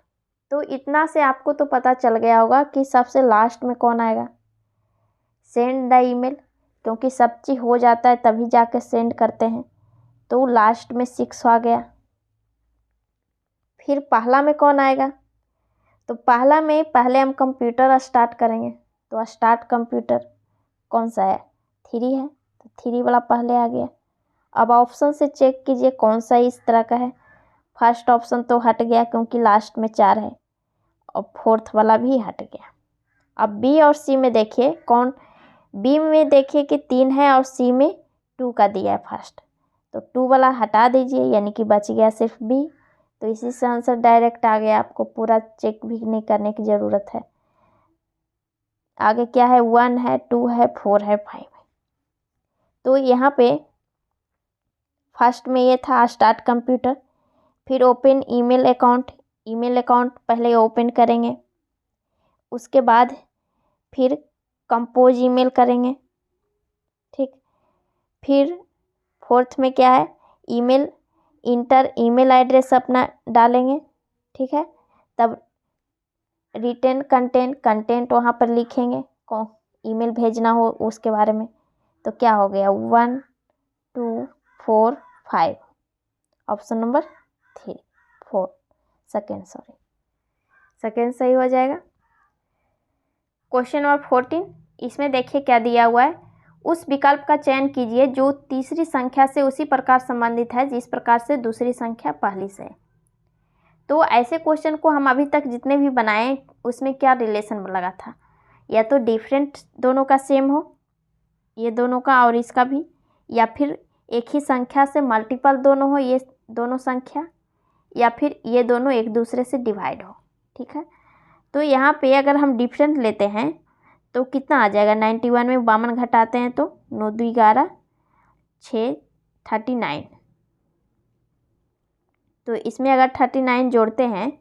तो इतना से आपको तो पता चल गया होगा कि सबसे लास्ट में कौन आएगा, सेंड द ईमेल, क्योंकि सब चीज़ हो जाता है तभी जाके सेंड करते हैं। तो लास्ट में 6 आ गया। फिर पहला में कौन आएगा, तो पहला में पहले हम कंप्यूटर स्टार्ट करेंगे। तो स्टार्ट कंप्यूटर कौन सा है, 3 है, तो 3 वाला पहले आ गया। अब ऑप्शन से चेक कीजिए कौन सा इस तरह का है। फर्स्ट ऑप्शन तो हट गया क्योंकि लास्ट में 4 है, और फोर्थ वाला भी हट गया। अब बी और सी में देखिए कौन, बी में देखिए कि 3 है और सी में 2 का दिया है फर्स्ट, तो 2 वाला हटा दीजिए, यानी कि बच गया सिर्फ बी। तो इसी से आंसर डायरेक्ट आ गया, आपको पूरा चेक भी नहीं करने की ज़रूरत है। आगे क्या है, 1 है, 2 है, 4 है, 5 है। तो यहाँ पे फर्स्ट में ये था स्टार्ट कंप्यूटर, फिर open email account, email account पहले ओपन करेंगे, उसके बाद फिर कंपोज ईमेल करेंगे। ठीक, फिर फोर्थ में क्या है, ईमेल, इंटर ईमेल एड्रेस अपना डालेंगे। ठीक है, तब रिटेन कंटेंट वहाँ पर लिखेंगे, कौन ईमेल भेजना हो उसके बारे में। तो क्या हो गया, 1 2 4 5, ऑप्शन नंबर 3 4 सेकेंड सही हो जाएगा। Question number 14। इसमें देखिए क्या दिया हुआ है, उस विकल्प का चयन कीजिए जो तीसरी संख्या से उसी प्रकार संबंधित है जिस प्रकार से दूसरी संख्या पहली से। तो ऐसे क्वेश्चन को हम अभी तक जितने भी बनाए उसमें क्या रिलेशन लगा था, या तो डिफरेंट दोनों का सेम हो, ये दोनों का और इसका भी, या फिर एक ही संख्या से मल्टीपल दोनों हो, ये दोनों संख्या, या फिर ये दोनों एक दूसरे से डिवाइड हो। ठीक है, तो यहाँ पे अगर हम डिफरेंट लेते हैं तो कितना आ जाएगा, 91 में 52 घटाते हैं तो 9 2 11 6 39। तो इसमें अगर 39 जोड़ते हैं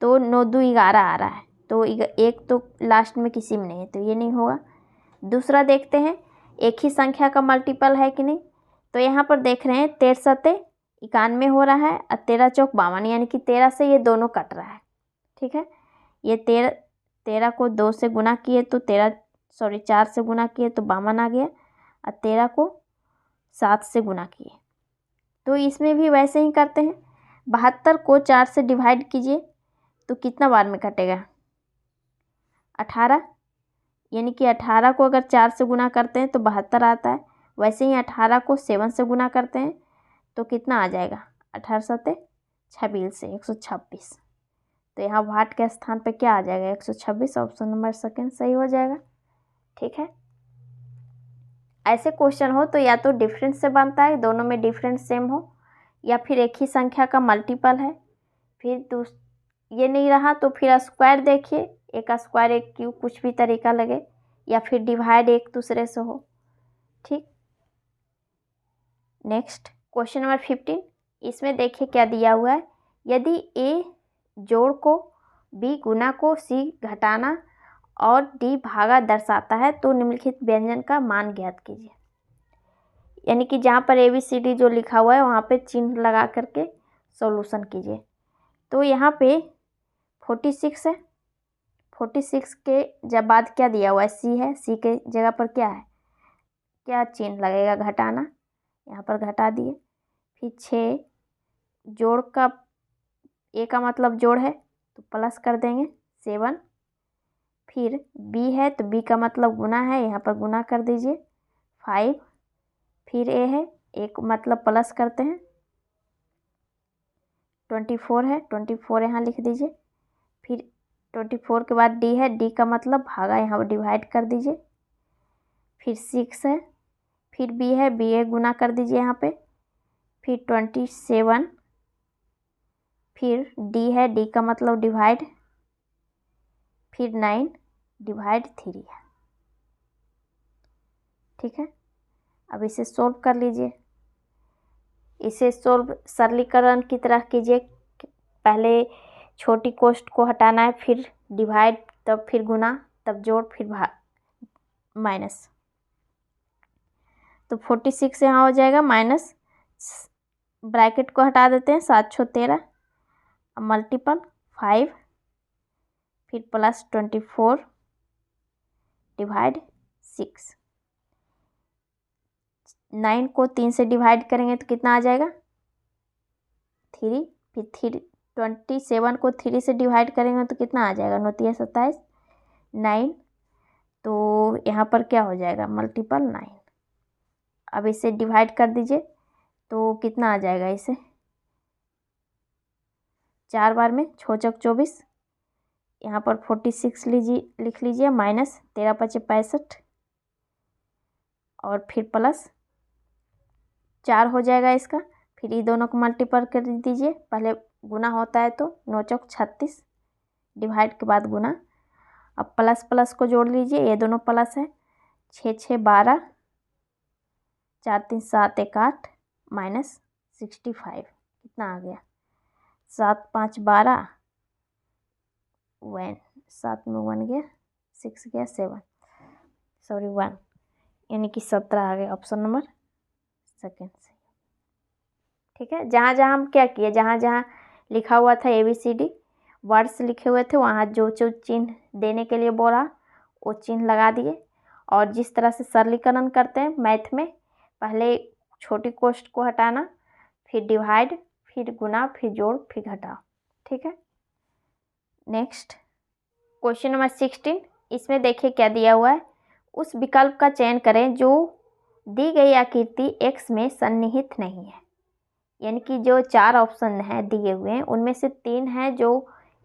तो 9 2 11 आ रहा है, तो एक तो लास्ट में किसी में नहीं है, तो ये नहीं होगा। दूसरा देखते हैं एक ही संख्या का मल्टीपल है कि नहीं। तो यहाँ पर देख रहे हैं 13 सते 91 हो रहा है और 13 चौक 52, यानी कि 13 से ये दोनों कट रहा है। ठीक है, ये 13 को 2 से गुना किए तो 4 से गुना किए तो 52 आ गया, और 13 को 7 से गुना किए। तो इसमें भी वैसे ही करते हैं, 72 को 4 से डिवाइड कीजिए तो कितना बार में कटेगा, 18, यानी कि 18 को अगर 4 से गुना करते हैं तो 72 आता है। वैसे ही 18 को 7 से गुना करते हैं तो कितना आ जाएगा, 18 सते 26 से 126। तो यहाँ भाट के स्थान पे क्या आ जाएगा, 126, ऑप्शन नंबर सेकेंड सही हो जाएगा। ठीक है, ऐसे क्वेश्चन हो तो या तो डिफरेंस से बनता है, दोनों में डिफरेंस सेम हो, या फिर एक ही संख्या का मल्टीपल है। फिर ये नहीं रहा तो फिर स्क्वायर देखिए, ए का स्क्वायर ए क्यूब कुछ भी तरीका लगे, या फिर डिवाइड एक दूसरे से हो। ठीक, नेक्स्ट क्वेश्चन नंबर 15, इसमें देखिए क्या दिया हुआ है। यदि ए जोड़ को बी गुना को सी घटाना और डी भागा दर्शाता है तो निम्नलिखित व्यंजन का मान ज्ञात कीजिए। यानी कि जहाँ पर ABCD जो लिखा हुआ है वहाँ पे चिन्ह लगा करके सॉल्यूशन कीजिए। तो यहाँ पे 46 है, 46 के जब बाद क्या दिया हुआ है, सी है, सी के जगह पर क्या है, क्या चिन्ह लगेगा, घटाना, यहाँ पर घटा दिए। फिर 6 जोड़ का, ए का मतलब जोड़ है तो प्लस कर देंगे 7। फिर बी है तो बी का मतलब गुना है, यहाँ पर गुना कर दीजिए 5। फिर ए है, ए को मतलब प्लस करते हैं 24 है, 24 यहाँ लिख दीजिए। फिर 24 के बाद डी है, डी का मतलब भागा, यहाँ पर डिवाइड कर दीजिए। फिर 6 है, फिर बी है, बी ए गुना कर दीजिए यहाँ पे। फिर 27, फिर डी है, डी का मतलब डिवाइड, फिर 9 डिवाइड 3 है। ठीक है, अब इसे सोल्व कर लीजिए। इसे सोल्व सरलीकरण की तरह कीजिए। पहले छोटी कोष्ठ को हटाना है, फिर डिवाइड, तब फिर गुना, तब जोड़, फिर माइनस। तो 46 यहाँ हो जाएगा, माइनस ब्रैकेट को हटा देते हैं, 7 6 13, मल्टीपल 5, फिर प्लस 24 डिवाइड 6। 9 को 3 से डिवाइड करेंगे तो कितना आ जाएगा, 3। फिर 27 को 3 से डिवाइड करेंगे तो कितना आ जाएगा, 9 3 27, 9। तो यहाँ पर क्या हो जाएगा, मल्टीपल 9। अब इसे डिवाइड कर दीजिए तो कितना आ जाएगा, इसे 4 बार में 6 चौक 24, यहाँ पर 46 लिख लीजिए, माइनस 13 5 65, और फिर प्लस 4 हो जाएगा इसका। फिर ये दोनों को मल्टीपल कर दीजिए, पहले गुना होता है तो 9 चौक 36, डिवाइड के बाद गुना। अब प्लस प्लस को जोड़ लीजिए, ये दोनों प्लस है, 6 6 12, 4 3 7 1 8, माइनस 65 कितना आ गया, 7 5 12, 1 7 में 1 गया, 6 गया 7, सॉरी 1, यानी कि 17 आ गया, ऑप्शन नंबर सेकेंड से। ठीक है, जहाँ जहाँ हम क्या किए, जहाँ जहाँ लिखा हुआ था ABCD वर्ड्स लिखे हुए थे, वहाँ जो जो चिन्ह देने के लिए बोला वो चिन्ह लगा दिए। और जिस तरह से सरलीकरण करते हैं मैथ में, पहले छोटी कोष्ठ को हटाना, फिर डिवाइड, फिर गुना, फिर जोड़, फिर घटाओ। ठीक है, नेक्स्ट क्वेश्चन नंबर 16, इसमें देखिए क्या दिया हुआ है। उस विकल्प का चयन करें जो दी गई आकृति x में सन्निहित नहीं है। यानी कि जो 4 ऑप्शन हैं दिए हुए हैं उनमें से 3 है जो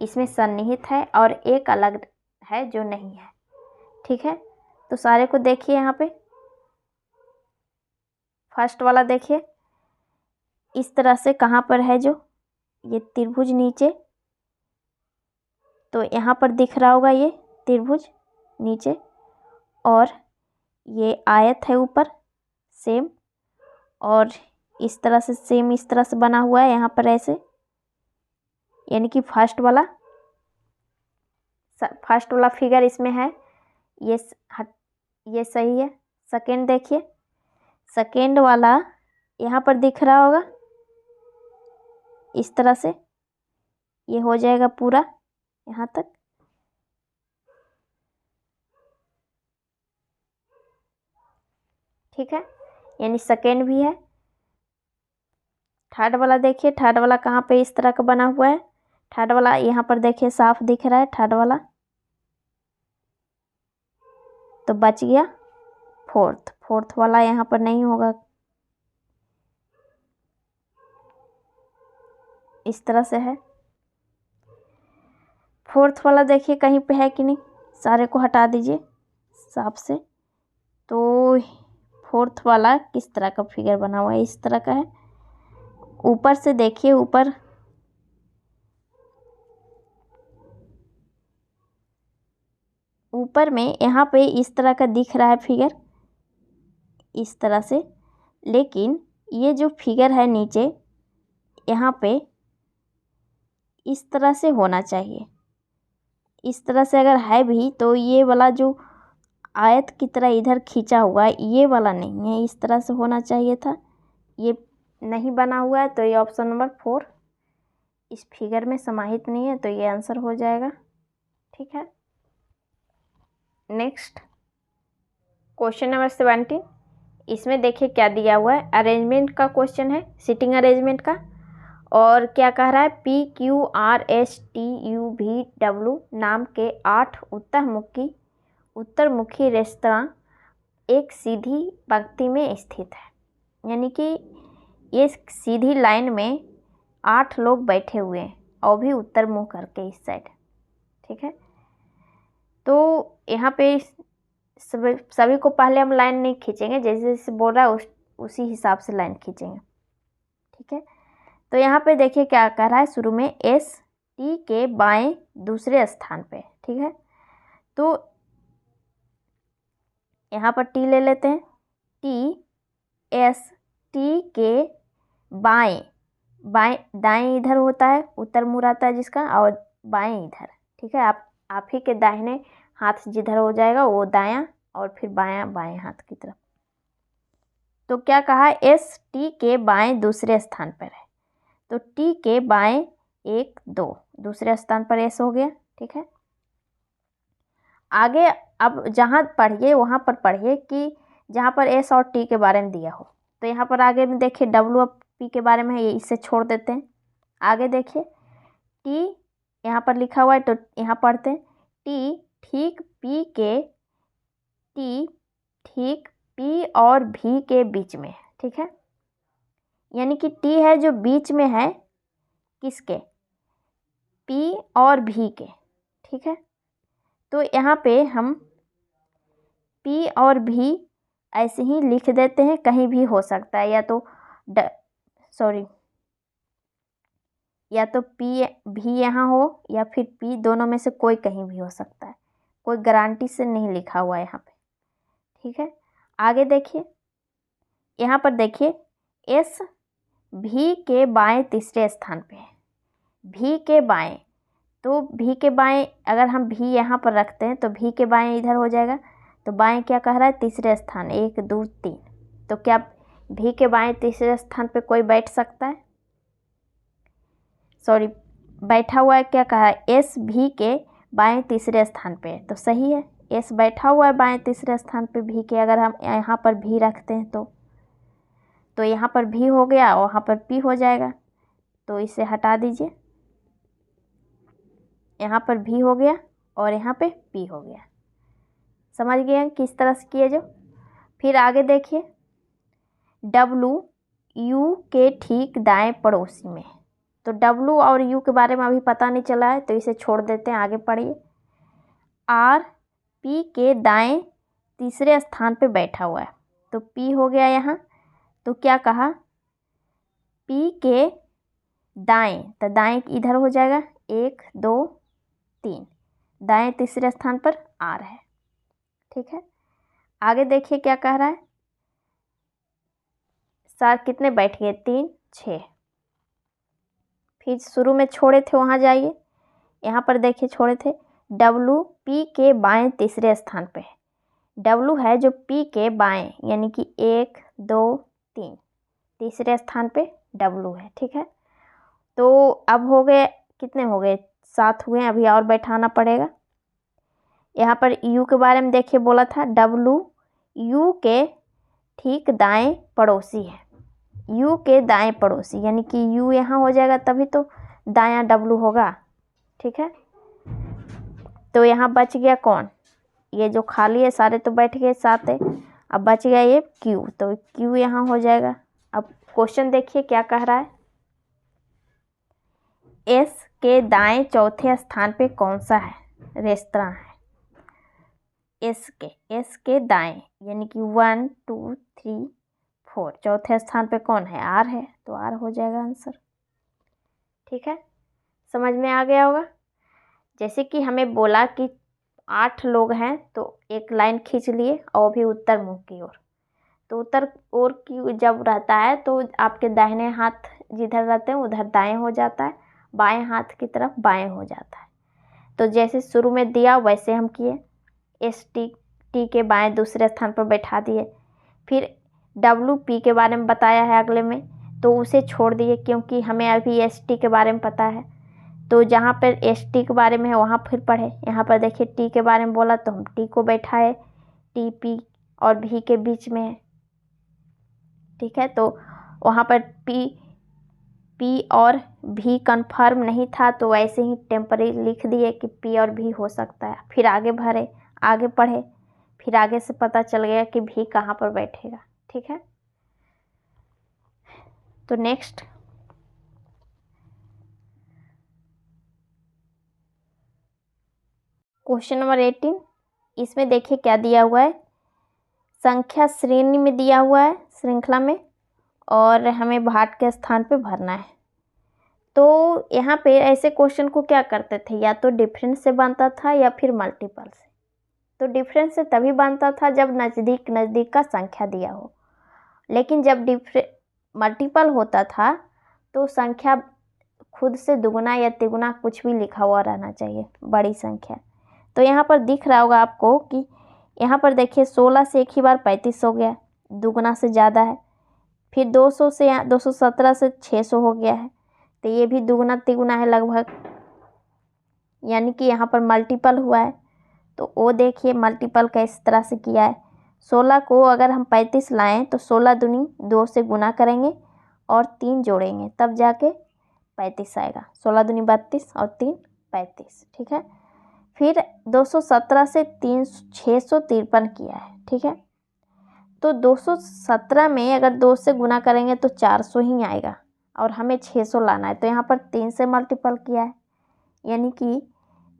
इसमें सन्निहित है और एक अलग है जो नहीं है। ठीक है, तो सारे को देखिए, यहाँ पे फर्स्ट वाला देखिए इस तरह से, कहाँ पर है, जो ये त्रिभुज नीचे, तो यहाँ पर दिख रहा होगा ये त्रिभुज नीचे, और ये आयत है ऊपर सेम, और इस तरह से सेम इस तरह से बना हुआ है यहाँ पर ऐसे। यानी कि फर्स्ट वाला फिगर इसमें है, ये सही है। सेकेंड देखिए, सेकेंड वाला यहाँ पर दिख रहा होगा इस तरह से, ये हो जाएगा पूरा यहाँ तक। ठीक है, यानी सेकेंड भी है। थर्ड वाला देखिए, थर्ड वाला कहाँ पे इस तरह का बना हुआ है, थर्ड वाला यहाँ पर देखिए साफ दिख रहा है थर्ड वाला, तो बच गया फोर्थ वाला यहाँ पर नहीं होगा, इस तरह से है। फोर्थ वाला देखिए कहीं पे है कि नहीं, सारे को हटा दीजिए साफ से। तो फोर्थ वाला किस तरह का फिगर बना हुआ है, इस तरह का है। ऊपर से देखिए, ऊपर ऊपर में यहाँ पे इस तरह का दिख रहा है फिगर, इस तरह से, लेकिन ये जो फिगर है नीचे यहाँ पे इस तरह से होना चाहिए। इस तरह से अगर है भी तो ये वाला जो आयत की तरह इधर खींचा हुआ है ये वाला नहीं है, इस तरह से होना चाहिए था। ये नहीं बना हुआ है तो ये ऑप्शन नंबर 4 इस फिगर में समाहित नहीं है, तो ये आंसर हो जाएगा। ठीक है, नेक्स्ट क्वेश्चन नंबर 17। इसमें देखिए क्या दिया हुआ है, अरेंजमेंट का क्वेश्चन है, सिटिंग अरेंजमेंट का। और क्या कह रहा है, PQRSTUVW नाम के 8 उत्तरमुखी रेस्तरां एक सीधी पंक्ति में स्थित है। यानी कि ये सीधी लाइन में 8 लोग बैठे हुए हैं और भी उत्तर मुँह करके इस साइड। ठीक है, तो यहाँ पे सभी को पहले हम लाइन नहीं खींचेंगे, जैसे जैसे बोल रहा है उसी हिसाब से लाइन खींचेंगे। ठीक है, तो यहाँ पे देखिए क्या कह रहा है, शुरू में ST के बाएं दूसरे स्थान पे। ठीक है, तो यहाँ पर T ले लेते हैं, TST के बाएं दाएं इधर होता है, उत्तर मुड़ आता है जिसका, और बाएं इधर। ठीक है, आप ही के दाहिने हाथ जिधर हो जाएगा वो दायां, और फिर बायां बाएं हाथ की तरफ। तो क्या कहा, ST के बाएं दूसरे स्थान पर है, तो T के बाएं 1 2 दूसरे स्थान पर S हो गया। ठीक है, आगे अब जहाँ पढ़िए वहाँ पर पढ़िए कि जहाँ पर S और T के बारे में दिया हो। तो यहाँ पर आगे में देखिए W और P के बारे में है, ये इससे छोड़ देते हैं। आगे देखिए T यहाँ पर लिखा हुआ है, तो यहाँ पढ़ते हैं, T ठीक P और V के बीच में है। ठीक है, यानी कि T है जो बीच में है, किसके, P और V के। ठीक है, तो यहाँ पे हम P और V ऐसे ही लिख देते हैं, कहीं भी हो सकता है, या तो P भी यहाँ हो या फिर P, दोनों में से कोई कहीं भी हो सकता है, कोई गारंटी से नहीं लिखा हुआ है यहाँ पे। ठीक है, आगे देखिए, यहाँ पर देखिए S V के बाएं तीसरे स्थान पे है, V के बाएं, तो V के बाएं अगर हम V यहाँ पर रखते हैं तो V के बाएं इधर हो जाएगा, तो बाएं क्या कह रहा है, तीसरे स्थान, 1 2 3। तो क्या V के बाएं तीसरे स्थान पे कोई बैठ सकता है, बैठा हुआ है, क्या कहा है, S V के बाएं तीसरे स्थान पे, तो सही है, S बैठा हुआ है बाएं तीसरे स्थान पे V के। अगर हम यहाँ पर V रखते हैं तो यहाँ पर V हो गया और वहाँ पर P हो जाएगा, तो इसे हटा दीजिए, यहाँ पर V हो गया और यहाँ पे P हो गया। समझ गए किस तरह से किए जो। फिर आगे देखिए, W U के ठीक दाएं पड़ोसी में, तो W और U के बारे में अभी पता नहीं चला है, तो इसे छोड़ देते हैं, आगे पढ़िए। R P के दाएं तीसरे स्थान पे बैठा हुआ है, तो P हो गया यहाँ, तो क्या कहा, P के दाएं, तो दाएं इधर हो जाएगा, 1 2 3, दाएं तीसरे स्थान पर R है। ठीक है, आगे देखिए क्या कह रहा है, साथ कितने बैठ गए, 3 6। फिर शुरू में छोड़े थे वहाँ जाइए, यहाँ पर देखिए छोड़े थे, W P के बाएं तीसरे स्थान पे है, W है जो P के बाएं, यानी कि 1 2 3 तीसरे स्थान पे W है। ठीक है, तो अब हो गए, कितने हो गए, 7 हुए, अभी और बैठाना पड़ेगा। यहाँ पर U के बारे में देखिए बोला था, W U के ठीक दाएं पड़ोसी है, U के दाएं पड़ोसी, यानी कि U यहाँ हो जाएगा तभी तो दायां W होगा। ठीक है, तो यहाँ बच गया कौन, ये जो खाली है, सारे तो बैठ गए 7 है, अब बच गया ये Q, तो Q यहाँ हो जाएगा। अब क्वेश्चन देखिए क्या कह रहा है, S के दाएं चौथे स्थान पे कौन सा है रेस्तरां है, S के दाएं, यानी कि 1 2 3 4, चौथे स्थान पे कौन है, R है, तो R हो जाएगा आंसर। ठीक है, समझ में आ गया होगा। जैसे कि हमें बोला कि 8 लोग हैं तो एक लाइन खींच लिए और भी उत्तर मुख की ओर। तो उत्तर ओर की जब रहता है तो आपके दाहिने हाथ जिधर रहते हैं उधर दाएं हो जाता है, बाएं हाथ की तरफ बाएं हो जाता है। तो जैसे शुरू में दिया वैसे हम किए, एस टी के बाएं दूसरे स्थान पर बैठा दिए। फिर WP के बारे में बताया है अगले में, तो उसे छोड़ दिए क्योंकि हमें अभी ST के बारे में पता है। तो जहाँ पर ST के बारे में है वहाँ फिर पढ़े। यहाँ पर देखिए T के बारे में बोला तो हम T को बैठाए, TP और V के बीच में है, ठीक है। तो वहाँ पर P और V कन्फर्म नहीं था तो वैसे ही टेम्परेरी लिख दिए कि P और V हो सकता है। फिर आगे भरे, आगे पढ़े, फिर आगे से पता चल गया कि V कहाँ पर बैठेगा, ठीक है। तो नेक्स्ट क्वेश्चन नंबर 18, इसमें देखिए क्या दिया हुआ है। संख्या श्रेणी में दिया हुआ है, श्रृंखला में, और हमें भाट के स्थान पे भरना है। तो यहाँ पे ऐसे क्वेश्चन को क्या करते थे, या तो डिफरेंस से बनता था या फिर मल्टीपल से। तो डिफरेंस से तभी बनता था जब नज़दीक नज़दीक का संख्या दिया हो, लेकिन जब मल्टीपल होता था तो संख्या खुद से दुगुना या तिगुना कुछ भी लिखा हुआ रहना चाहिए, बड़ी संख्या। तो यहाँ पर दिख रहा होगा आपको कि यहाँ पर देखिए 16 से एक ही बार 35 हो गया, दुगुना से ज़्यादा है। फिर 200 से 217 से 600 हो गया है, तो ये भी दुगुना तिगुना है लगभग, यानी कि यहाँ पर मल्टीपल हुआ है। तो वो देखिए मल्टीपल किस तरह से किया है। 16 को अगर हम 35 लाएं तो 16 दूनी 2 से गुना करेंगे और 3 जोड़ेंगे तब जाके 35 आएगा। 16 दूनी 32 और 3 35, ठीक है। फिर 217 से 653 किया है, ठीक है। तो 217 में अगर 2 से गुना करेंगे तो 400 ही आएगा और हमें 600 लाना है, तो यहाँ पर 3 से मल्टीपल किया है, यानी कि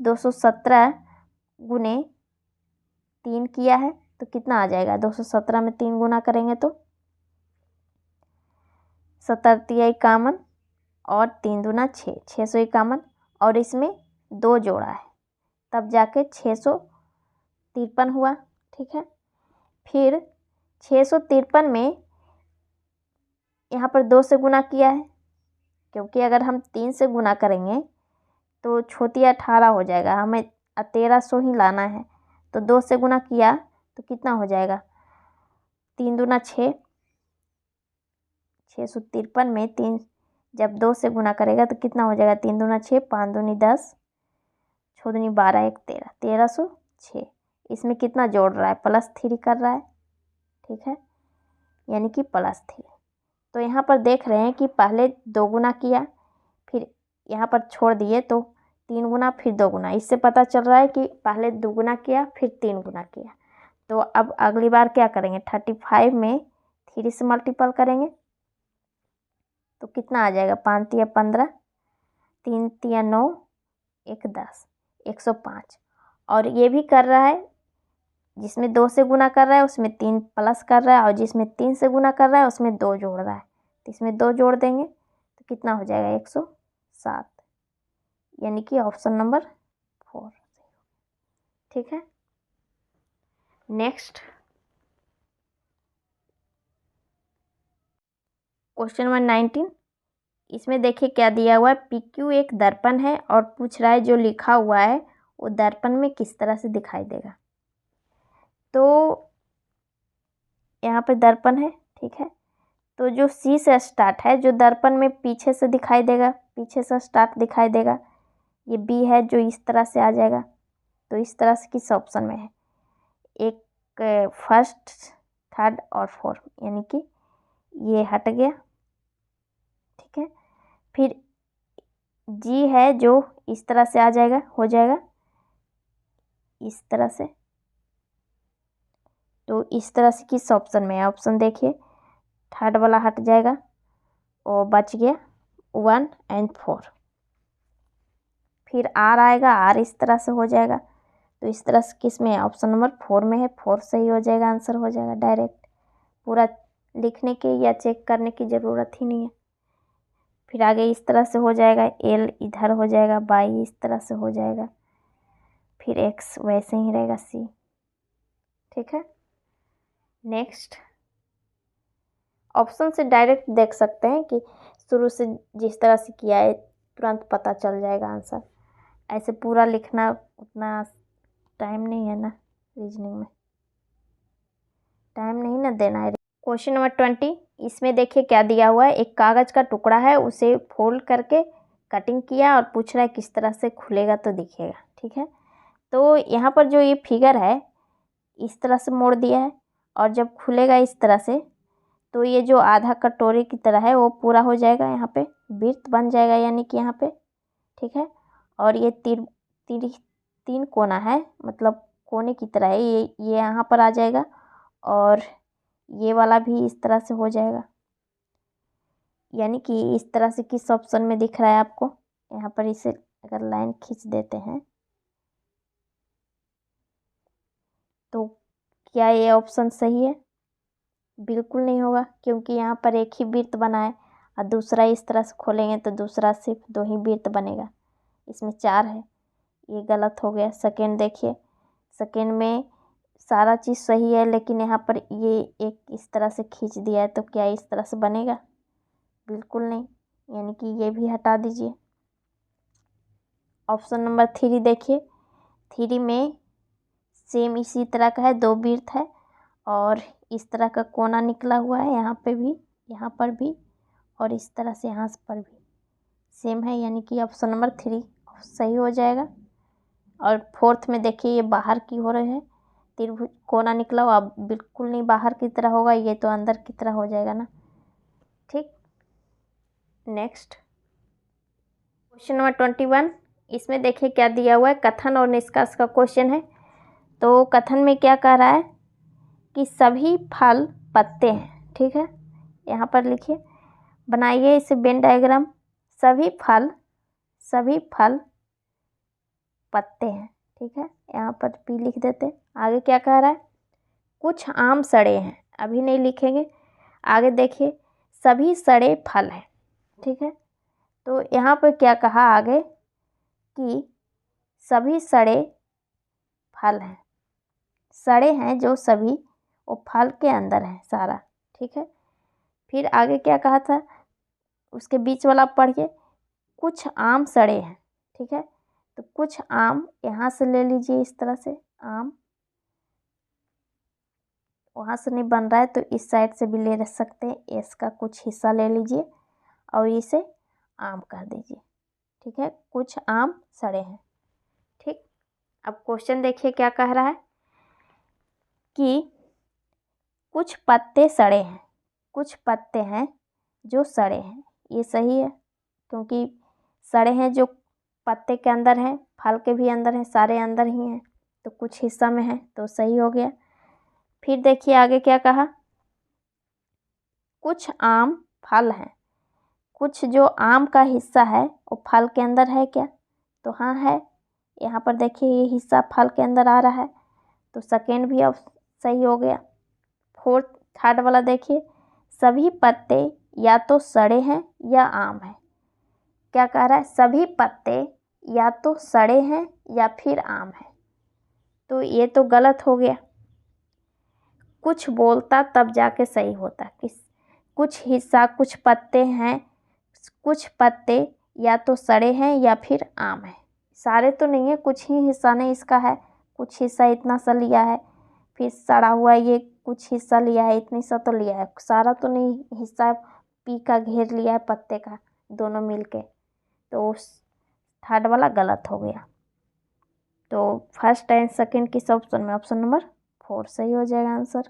217 गुने 3 किया है तो कितना आ जाएगा। 217 में 3 गुना करेंगे तो 7×3 = 51 और 3 दूना 6, 651, और इसमें 2 जोड़ा है तब जाके 653 हुआ, ठीक है। फिर 653 में यहाँ पर 2 से गुना किया है, क्योंकि अगर हम 3 से गुना करेंगे तो छोटी 18 हो जाएगा, हमें 1300 ही लाना है। तो 2 से गुना किया तो कितना हो जाएगा, 3 दूना 6, 653 में 3 जब 2 से गुना करेगा तो कितना हो जाएगा, 3 दूना 6, 5 दूनी 10, 6 दूनी 12, 1 13, 1306। इसमें कितना जोड़ रहा है, +3 कर रहा है, ठीक है, यानी कि +3। तो यहाँ पर देख रहे हैं कि पहले 2 गुना किया, फिर यहाँ पर छोड़ दिए तो 3 गुना फिर 2 गुना। इससे पता चल रहा है कि पहले 2 गुना किया फिर 3 गुना किया। तो अब अगली बार क्या करेंगे, 35 में 3 से मल्टीपल करेंगे तो कितना आ जाएगा, 5 तिया 15, 3 तिया 9, 1 10, 105। और ये भी कर रहा है, जिसमें 2 से गुना कर रहा है उसमें 3 प्लस कर रहा है, और जिसमें 3 से गुना कर रहा है उसमें 2 जोड़ रहा है। तो इसमें 2 जोड़ देंगे तो कितना हो जाएगा, 107, यानी कि ऑप्शन नंबर 4, ठीक है। नेक्स्ट क्वेश्चन नंबर 19, इसमें देखिए क्या दिया हुआ है। PQ एक दर्पण है और पूछ रहा है जो लिखा हुआ है वो दर्पण में किस तरह से दिखाई देगा। तो यहाँ पे दर्पण है, ठीक है। तो जो C से स्टार्ट है, जो दर्पण में पीछे से दिखाई देगा, पीछे से स्टार्ट दिखाई देगा, ये B है जो इस तरह से आ जाएगा। तो इस तरह से किस ऑप्शन में है, एक फर्स्ट, थर्ड और फोर्थ, यानी कि ये हट गया, ठीक है। फिर G है जो इस तरह से आ जाएगा, हो जाएगा इस तरह से। तो इस तरह से किस ऑप्शन में है, ऑप्शन देखिए, थर्ड वाला हट जाएगा और बच गया 1 और 4। फिर R आएगा, R इस तरह से हो जाएगा। तो इस तरह से किस में है, ऑप्शन नंबर 4 में है। 4 सही हो जाएगा, आंसर हो जाएगा डायरेक्ट, पूरा लिखने की या चेक करने की ज़रूरत ही नहीं है। फिर आगे इस तरह से हो जाएगा, L इधर हो जाएगा, Y इस तरह से हो जाएगा। फिर x वैसे ही रहेगा c। ठीक है। नेक्स्ट ऑप्शन से डायरेक्ट देख सकते हैं कि शुरू से जिस तरह से किया है तुरंत पता चल जाएगा आंसर। ऐसे पूरा लिखना उतना टाइम नहीं है ना, रीजनिंग में टाइम नहीं ना देना है। क्वेश्चन नंबर 20, इसमें देखिए क्या दिया हुआ है। एक कागज़ का टुकड़ा है, उसे फोल्ड करके कटिंग किया और पूछ रहा है किस तरह से खुलेगा तो दिखेगा। ठीक है। तो यहाँ पर जो ये फिगर है इस तरह से मोड़ दिया है और जब खुलेगा इस तरह से तो ये जो आधा कटोरे की तरह है वो पूरा हो जाएगा, यहाँ पे वृत्त बन जाएगा यानी कि यहाँ पे। ठीक है। और ये तीन कोना है, मतलब कोने की तरह है, ये यहाँ पर आ जाएगा और ये वाला भी इस तरह से हो जाएगा। यानी कि इस तरह से किस ऑप्शन में दिख रहा है आपको, यहाँ पर इसे अगर लाइन खींच देते हैं तो क्या ये ऑप्शन सही है? बिल्कुल नहीं होगा, क्योंकि यहाँ पर एक ही वृत्त बना है और दूसरा इस तरह से खोलेंगे तो दूसरा सिर्फ 2 ही वृत्त बनेगा, इसमें 4 है, ये गलत हो गया। सेकेंड देखिए, सेकेंड में सारा चीज़ सही है लेकिन यहाँ पर ये एक इस तरह से खींच दिया है तो क्या इस तरह से बनेगा? बिल्कुल नहीं, यानी कि ये भी हटा दीजिए। ऑप्शन नंबर 3 देखिए, 3 में सेम इसी तरह का है, 2 वृत्त है और इस तरह का कोना निकला हुआ है, यहाँ पे भी, यहाँ पर भी और इस तरह से यहाँ पर भी सेम है, यानी कि ऑप्शन नंबर 3 सही हो जाएगा। और फोर्थ में देखिए ये बाहर की हो रहे हैं, त्रिभुज कोना निकला हुआ, बिल्कुल नहीं बाहर की तरह होगा, ये तो अंदर की तरह हो जाएगा ना। ठीक। नेक्स्ट क्वेश्चन नंबर 21, इसमें देखिए क्या दिया हुआ है। कथन और निष्कर्ष का क्वेश्चन है। तो कथन में क्या कह रहा है कि सभी फल पत्ते हैं। ठीक है, यहाँ पर लिखिए, बनाइए इसे वेन डायग्राम। सभी फल पत्ते हैं। ठीक है, यहाँ पर भी लिख देते हैं। आगे क्या कह रहा है, कुछ आम सड़े हैं, अभी नहीं लिखेंगे, आगे देखिए, सभी सड़े फल हैं। ठीक है, तो यहाँ पर क्या कहा आगे कि सभी सड़े फल हैं, सड़े हैं जो सभी वो फल के अंदर है सारा। ठीक है, फिर आगे क्या कहा था, उसके बीच वाला पढ़िए, कुछ आम सड़े हैं। ठीक है, तो कुछ आम यहाँ से ले लीजिए, इस तरह से आम, वहाँ से नहीं बन रहा है तो इस साइड से भी ले सकते हैं, इसका कुछ हिस्सा ले लीजिए और इसे आम कर दीजिए। ठीक है, कुछ आम सड़े हैं। ठीक, अब क्वेश्चन देखिए क्या कह रहा है कि कुछ पत्ते सड़े हैं, कुछ पत्ते हैं जो सड़े हैं, ये सही है क्योंकि सड़े हैं जो पत्ते के अंदर हैं, फल के भी अंदर हैं, सारे अंदर ही हैं, तो कुछ हिस्सा में है तो सही हो गया। फिर देखिए आगे क्या कहा, कुछ आम फल हैं, कुछ जो आम का हिस्सा है वो फल के अंदर है क्या, तो हाँ है, यहाँ पर देखिए ये हिस्सा फल के अंदर आ रहा है तो सेकेंड भी अब सही हो गया। थर्ड वाला देखिए, सभी पत्ते या तो सड़े हैं या आम है। क्या कह रहा है, सभी पत्ते या तो सड़े हैं या फिर आम है, तो ये तो गलत हो गया। कुछ बोलता तब जाके सही होता, कुछ हिस्सा, कुछ पत्ते हैं, कुछ पत्ते या तो सड़े हैं या फिर आम है, सारे तो नहीं है, कुछ ही हिस्सा ने इसका है, कुछ हिस्सा इतना सा लिया है, फिर सड़ा हुआ ये कुछ हिस्सा लिया है, इतनी सा तो लिया है, सारा तो नहीं हिस्सा पी का घेर लिया है पत्ते का, दोनों मिलके, तो थर्ड वाला गलत हो गया। तो फर्स्ट एंड सेकेंड किस ऑप्शन में, ऑप्शन नंबर 4 सही हो जाएगा आंसर।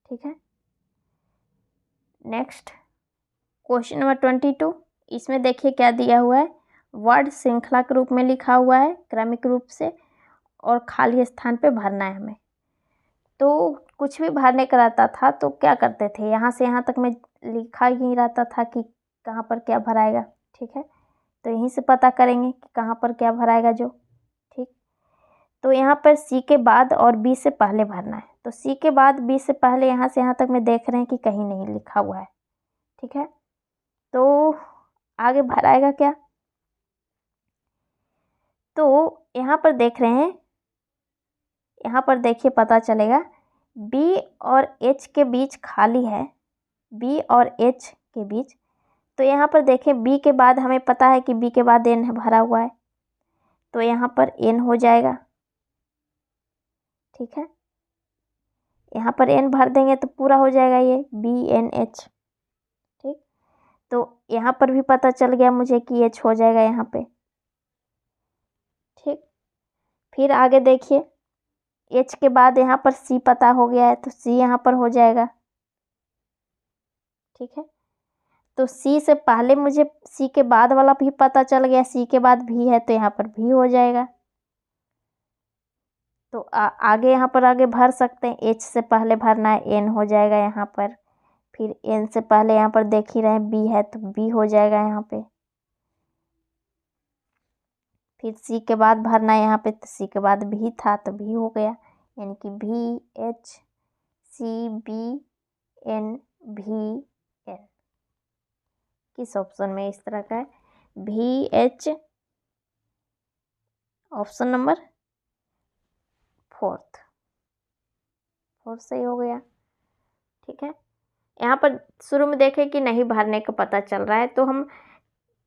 ठीक है, नेक्स्ट क्वेश्चन नंबर 22, इसमें देखिए क्या दिया हुआ है। वर्ड श्रृंखला के रूप में लिखा हुआ है क्रमिक रूप से और खाली स्थान पे भरना है हमें। तो कुछ भी भरने का रहता था तो क्या करते थे, यहाँ से यहाँ तक में लिखा ही रहता था कि कहाँ पर क्या भराएगा। ठीक है, तो यहीं से पता करेंगे कि कहाँ पर क्या भराएगा जो। ठीक, तो यहाँ पर सी के बाद और बी से पहले भरना है, तो सी के बाद बी से पहले यहाँ से यहाँ तक में देख रहे हैं कि कहीं नहीं लिखा हुआ है। ठीक है, तो आगे भराएगा क्या, तो यहाँ पर देख रहे हैं, यहाँ पर देखिए पता चलेगा बी और एच के बीच खाली है, बी और एच के बीच। तो यहाँ पर देखें बी के बाद हमें पता है कि बी के बाद एन भरा हुआ है, तो यहाँ पर एन हो जाएगा। ठीक है, यहाँ पर एन भर देंगे तो पूरा हो जाएगा ये बी एन एच। ठीक, तो यहाँ पर भी पता चल गया मुझे कि एच हो जाएगा यहाँ पे। ठीक, फिर आगे देखिए एच के बाद यहाँ पर सी पता हो गया है, तो सी यहाँ पर हो जाएगा। ठीक है, तो सी से पहले मुझे सी के बाद वाला भी पता चल गया, सी के बाद भी है तो यहाँ पर भी हो जाएगा। तो आगे यहाँ पर आगे भर सकते हैं, एच से पहले भरना है एन हो जाएगा यहाँ पर, फिर एन से पहले यहाँ पर देख ही रहे हैं बी है तो बी हो जाएगा यहाँ पे, फिर सी के बाद भरना है यहाँ पे, तो सी के बाद भी था तो भी हो गया, यानी कि भी एच सी बी एन भी एन। किस ऑप्शन में इस तरह का है, भी एच, ऑप्शन नंबर फोर्थ सही हो गया। ठीक है, यहाँ पर शुरू में देखें कि नहीं भरने का पता चल रहा है, तो हम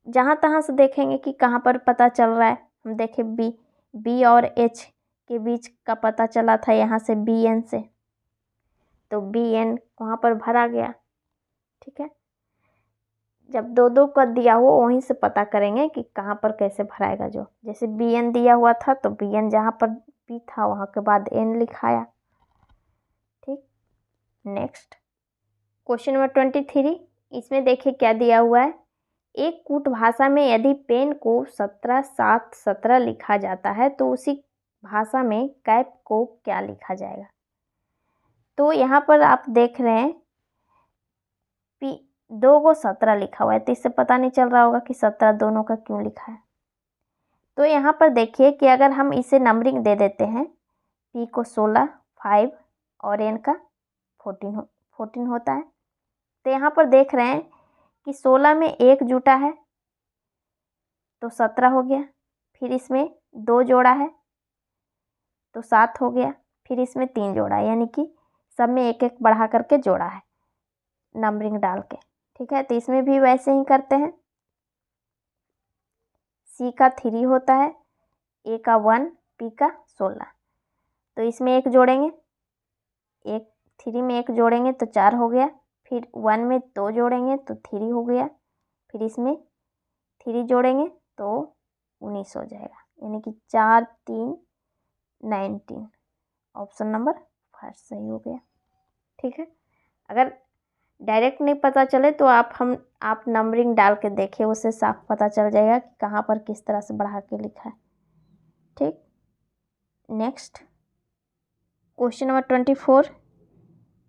जहाँ तहाँ से देखेंगे कि कहाँ पर पता चल रहा है। हम देखें बी और एच के बीच का पता चला था यहाँ से बी एन से, तो बी एन वहाँ पर भरा गया। ठीक है, जब दो दो का दिया हो वहीं से पता करेंगे कि कहाँ पर कैसे भराएगा। जो जैसे बी एन दिया हुआ था तो बी एन जहाँ पर बी था वहाँ के बाद एन लिखाया। ठीक, नेक्स्ट क्वेश्चन नंबर 23, इसमें देखिए क्या दिया हुआ है। एक कूट भाषा में यदि पेन को 17 लिखा जाता है तो उसी भाषा में कैप को क्या लिखा जाएगा। तो यहाँ पर आप देख रहे हैं पी 2 को 17 लिखा हुआ है, तो इससे पता नहीं चल रहा होगा कि 17 दोनों का क्यों लिखा है। तो यहाँ पर देखिए कि अगर हम इसे नंबरिंग दे देते हैं, पी को 16 5 और एन का 14 होता है, तो यहाँ पर देख रहे हैं कि 16 में 1 जुटा है तो 17 हो गया, फिर इसमें 2 जोड़ा है तो 7 हो गया, फिर इसमें 3 जोड़ा है, यानी कि सब में 1 1 बढ़ा करके जोड़ा है नंबरिंग डाल के। ठीक है, तो इसमें भी वैसे ही करते हैं। सी का 3 होता है, ए का 1, पी का 16, तो इसमें 1 जोड़ेंगे, 3 में 1 जोड़ेंगे तो 4 हो गया, फिर 1 में 2 जोड़ेंगे तो 3 हो गया, फिर इसमें 3 जोड़ेंगे तो 19 हो जाएगा, यानी कि 4 3 19, ऑप्शन नंबर फर्स्ट सही हो गया। ठीक है, अगर डायरेक्ट नहीं पता चले तो आप नंबरिंग डाल के देखिए, उससे साफ पता चल जाएगा कि कहाँ पर किस तरह से बढ़ा के लिखा है। ठीक, नेक्स्ट क्वेश्चन नंबर 24,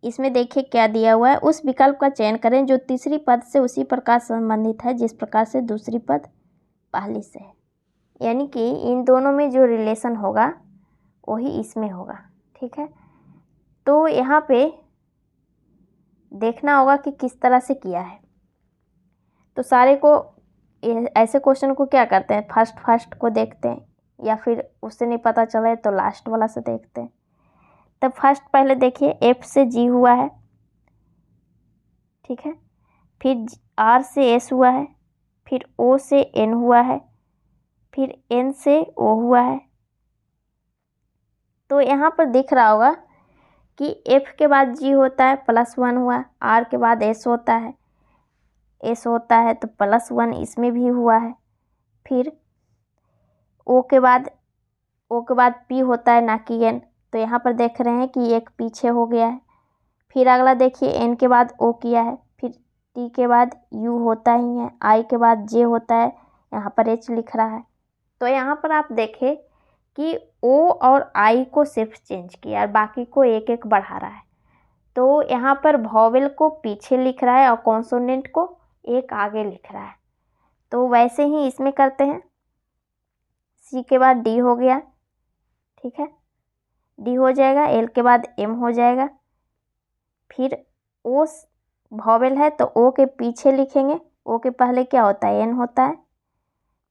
इसमें देखिए क्या दिया हुआ है। उस विकल्प का चयन करें जो तीसरी पद से उसी प्रकार संबंधित है जिस प्रकार से दूसरी पद पहली से है, यानी कि इन दोनों में जो रिलेशन होगा वही इसमें होगा। ठीक है, तो यहाँ पे देखना होगा कि किस तरह से किया है। तो सारे को ऐसे क्वेश्चन को क्या करते हैं, फर्स्ट को देखते हैं, या फिर उससे नहीं पता चले तो लास्ट वाला से देखते हैं। तब फर्स्ट पहले देखिए एफ से जी हुआ है, ठीक है, फिर आर से एस हुआ है, फिर ओ से एन हुआ है, फिर एन से ओ हुआ है। तो यहाँ पर दिख रहा होगा कि एफ के बाद जी होता है +1 हुआ, आर के बाद एस होता है तो +1 इसमें भी हुआ है, फिर ओ के बाद पी होता है ना कि एन, तो यहाँ पर देख रहे हैं कि एक पीछे हो गया है। फिर अगला देखिए एन के बाद ओ किया है, फिर टी के बाद यू होता ही है, आई के बाद जे होता है, यहाँ पर एच लिख रहा है। तो यहाँ पर आप देखें कि ओ और आई को सिर्फ चेंज किया और बाकी को एक एक बढ़ा रहा है। तो यहाँ पर वॉवेल को पीछे लिख रहा है और कॉन्सोनेंट को एक आगे लिख रहा है। तो वैसे ही इसमें करते हैं, सी के बाद डी हो गया, ठीक है, डी हो जाएगा, एल के बाद एम हो जाएगा, फिर ओ वॉवेल है तो ओ के पीछे लिखेंगे, ओ के पहले क्या होता है एन होता है,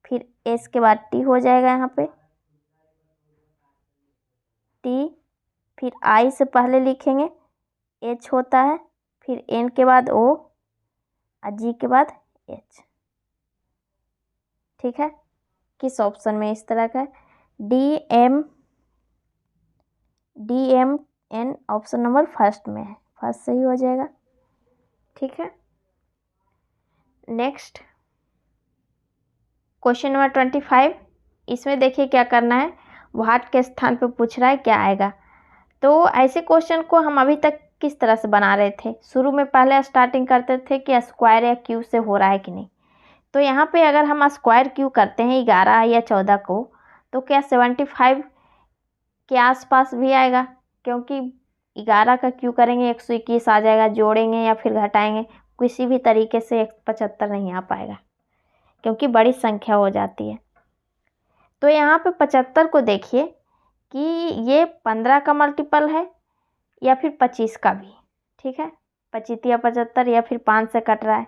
फिर एस के बाद टी हो जाएगा यहाँ पे, फिर आई से पहले लिखेंगे एच होता है, फिर एन के बाद ओ और जी के बाद एच। ठीक है, किस ऑप्शन में इस तरह का है? DMN ऑप्शन नंबर फर्स्ट में है, फर्स्ट सही हो जाएगा। ठीक है, नेक्स्ट क्वेश्चन नंबर 25। इसमें देखिए क्या करना है, व्हाट के स्थान पे पूछ रहा है क्या आएगा। तो ऐसे क्वेश्चन को हम अभी तक किस तरह से बना रहे थे, शुरू में पहले स्टार्टिंग करते थे कि स्क्वायर या क्यू से हो रहा है कि नहीं। तो यहाँ पे अगर हम स्क्वायर क्यू करते हैं 11 या 14 को, तो क्या 75 के आसपास भी आएगा, क्योंकि 11 का क्यू करेंगे 121 आ जाएगा, जोड़ेंगे या फिर घटाएंगे किसी भी तरीके से 75 नहीं आ पाएगा, क्योंकि बड़ी संख्या हो जाती है। तो यहाँ पे 75 को देखिए कि ये 15 का मल्टीपल है या फिर 25 का भी। ठीक है, 25 या 75 या फिर 5 से कट रहा है।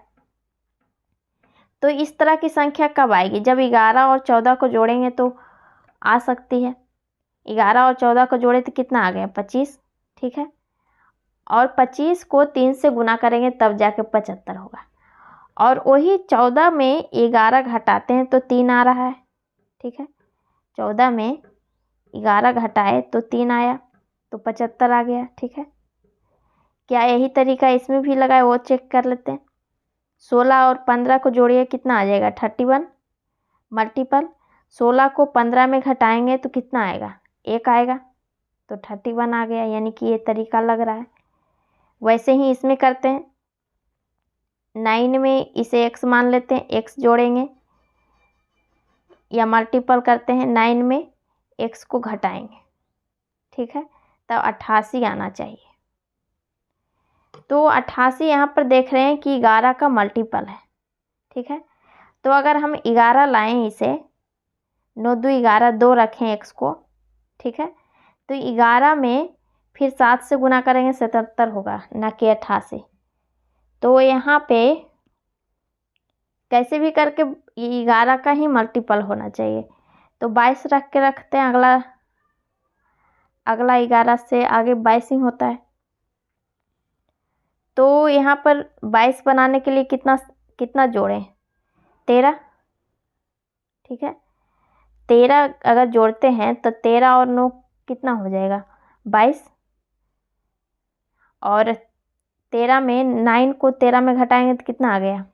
तो इस तरह की संख्या कब आएगी, जब 11 और 14 को जोड़ेंगे तो आ सकती है। 11 और 14 को जोड़े तो कितना आ गया, 25। ठीक है, और 25 को 3 से गुना करेंगे तब जाके 75 होगा। और वही 14 में 11 घटाते हैं तो 3 आ रहा है। ठीक है, 14 में 11 घटाए तो 3 आया, तो 75 आ गया। ठीक है, क्या यही तरीका इसमें भी लगा है वो चेक कर लेते हैं। 16 और 15 को जोड़िए कितना आ जाएगा, 31 मल्टीपल 16 को 15 में घटाएंगे तो कितना आएगा, 1 आएगा, तो 31 आ गया। यानी कि ये तरीका लग रहा है। वैसे ही इसमें करते हैं, 9 में इसे x मान लेते हैं, x जोड़ेंगे या मल्टीपल करते हैं, 9 में x को घटाएंगे। ठीक है, तब 88 आना चाहिए। तो 88 यहाँ पर देख रहे हैं कि 11 का मल्टीपल है। ठीक है, तो अगर हम 11 लाएं, इसे 9 2 11 2 रखें x को। ठीक है, तो 11 में फिर 7 से गुना करेंगे 77 होगा, ना कि 88। तो यहाँ पे कैसे भी करके 11 का ही मल्टीपल होना चाहिए। तो 22 रख के रखते हैं, अगला 11 से आगे 22 ही होता है। तो यहाँ पर 22 बनाने के लिए कितना जोड़ें, 13। ठीक है, 13 अगर जोड़ते हैं तो 13 और 9 कितना हो जाएगा, 22। और 13 में 9 को 13 में घटाएंगे तो कितना आ गया,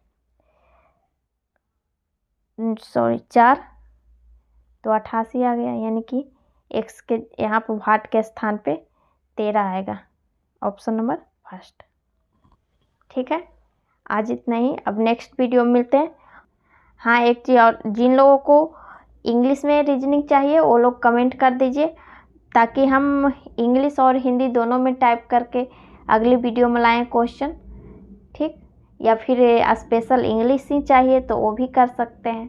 4, तो 88 आ गया। यानी कि x के यहाँ पर व्हाट के स्थान पे 13 आएगा, ऑप्शन नंबर फर्स्ट। ठीक है, आज इतना ही, अब नेक्स्ट वीडियो में मिलते हैं। हाँ, एक चीज़ और, जिन लोगों को इंग्लिश में रीजनिंग चाहिए वो लोग कमेंट कर दीजिए, ताकि हम इंग्लिश और हिंदी दोनों में टाइप करके अगली वीडियो में लाएँ क्वेश्चन। ठीक, या फिर स्पेशल इंग्लिश ही चाहिए तो वो भी कर सकते हैं,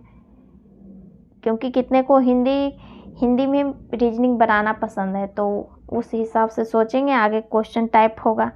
क्योंकि कितने को हिंदी में रीजनिंग बनाना पसंद है, तो उस हिसाब से सोचेंगे आगे क्वेश्चन टाइप होगा।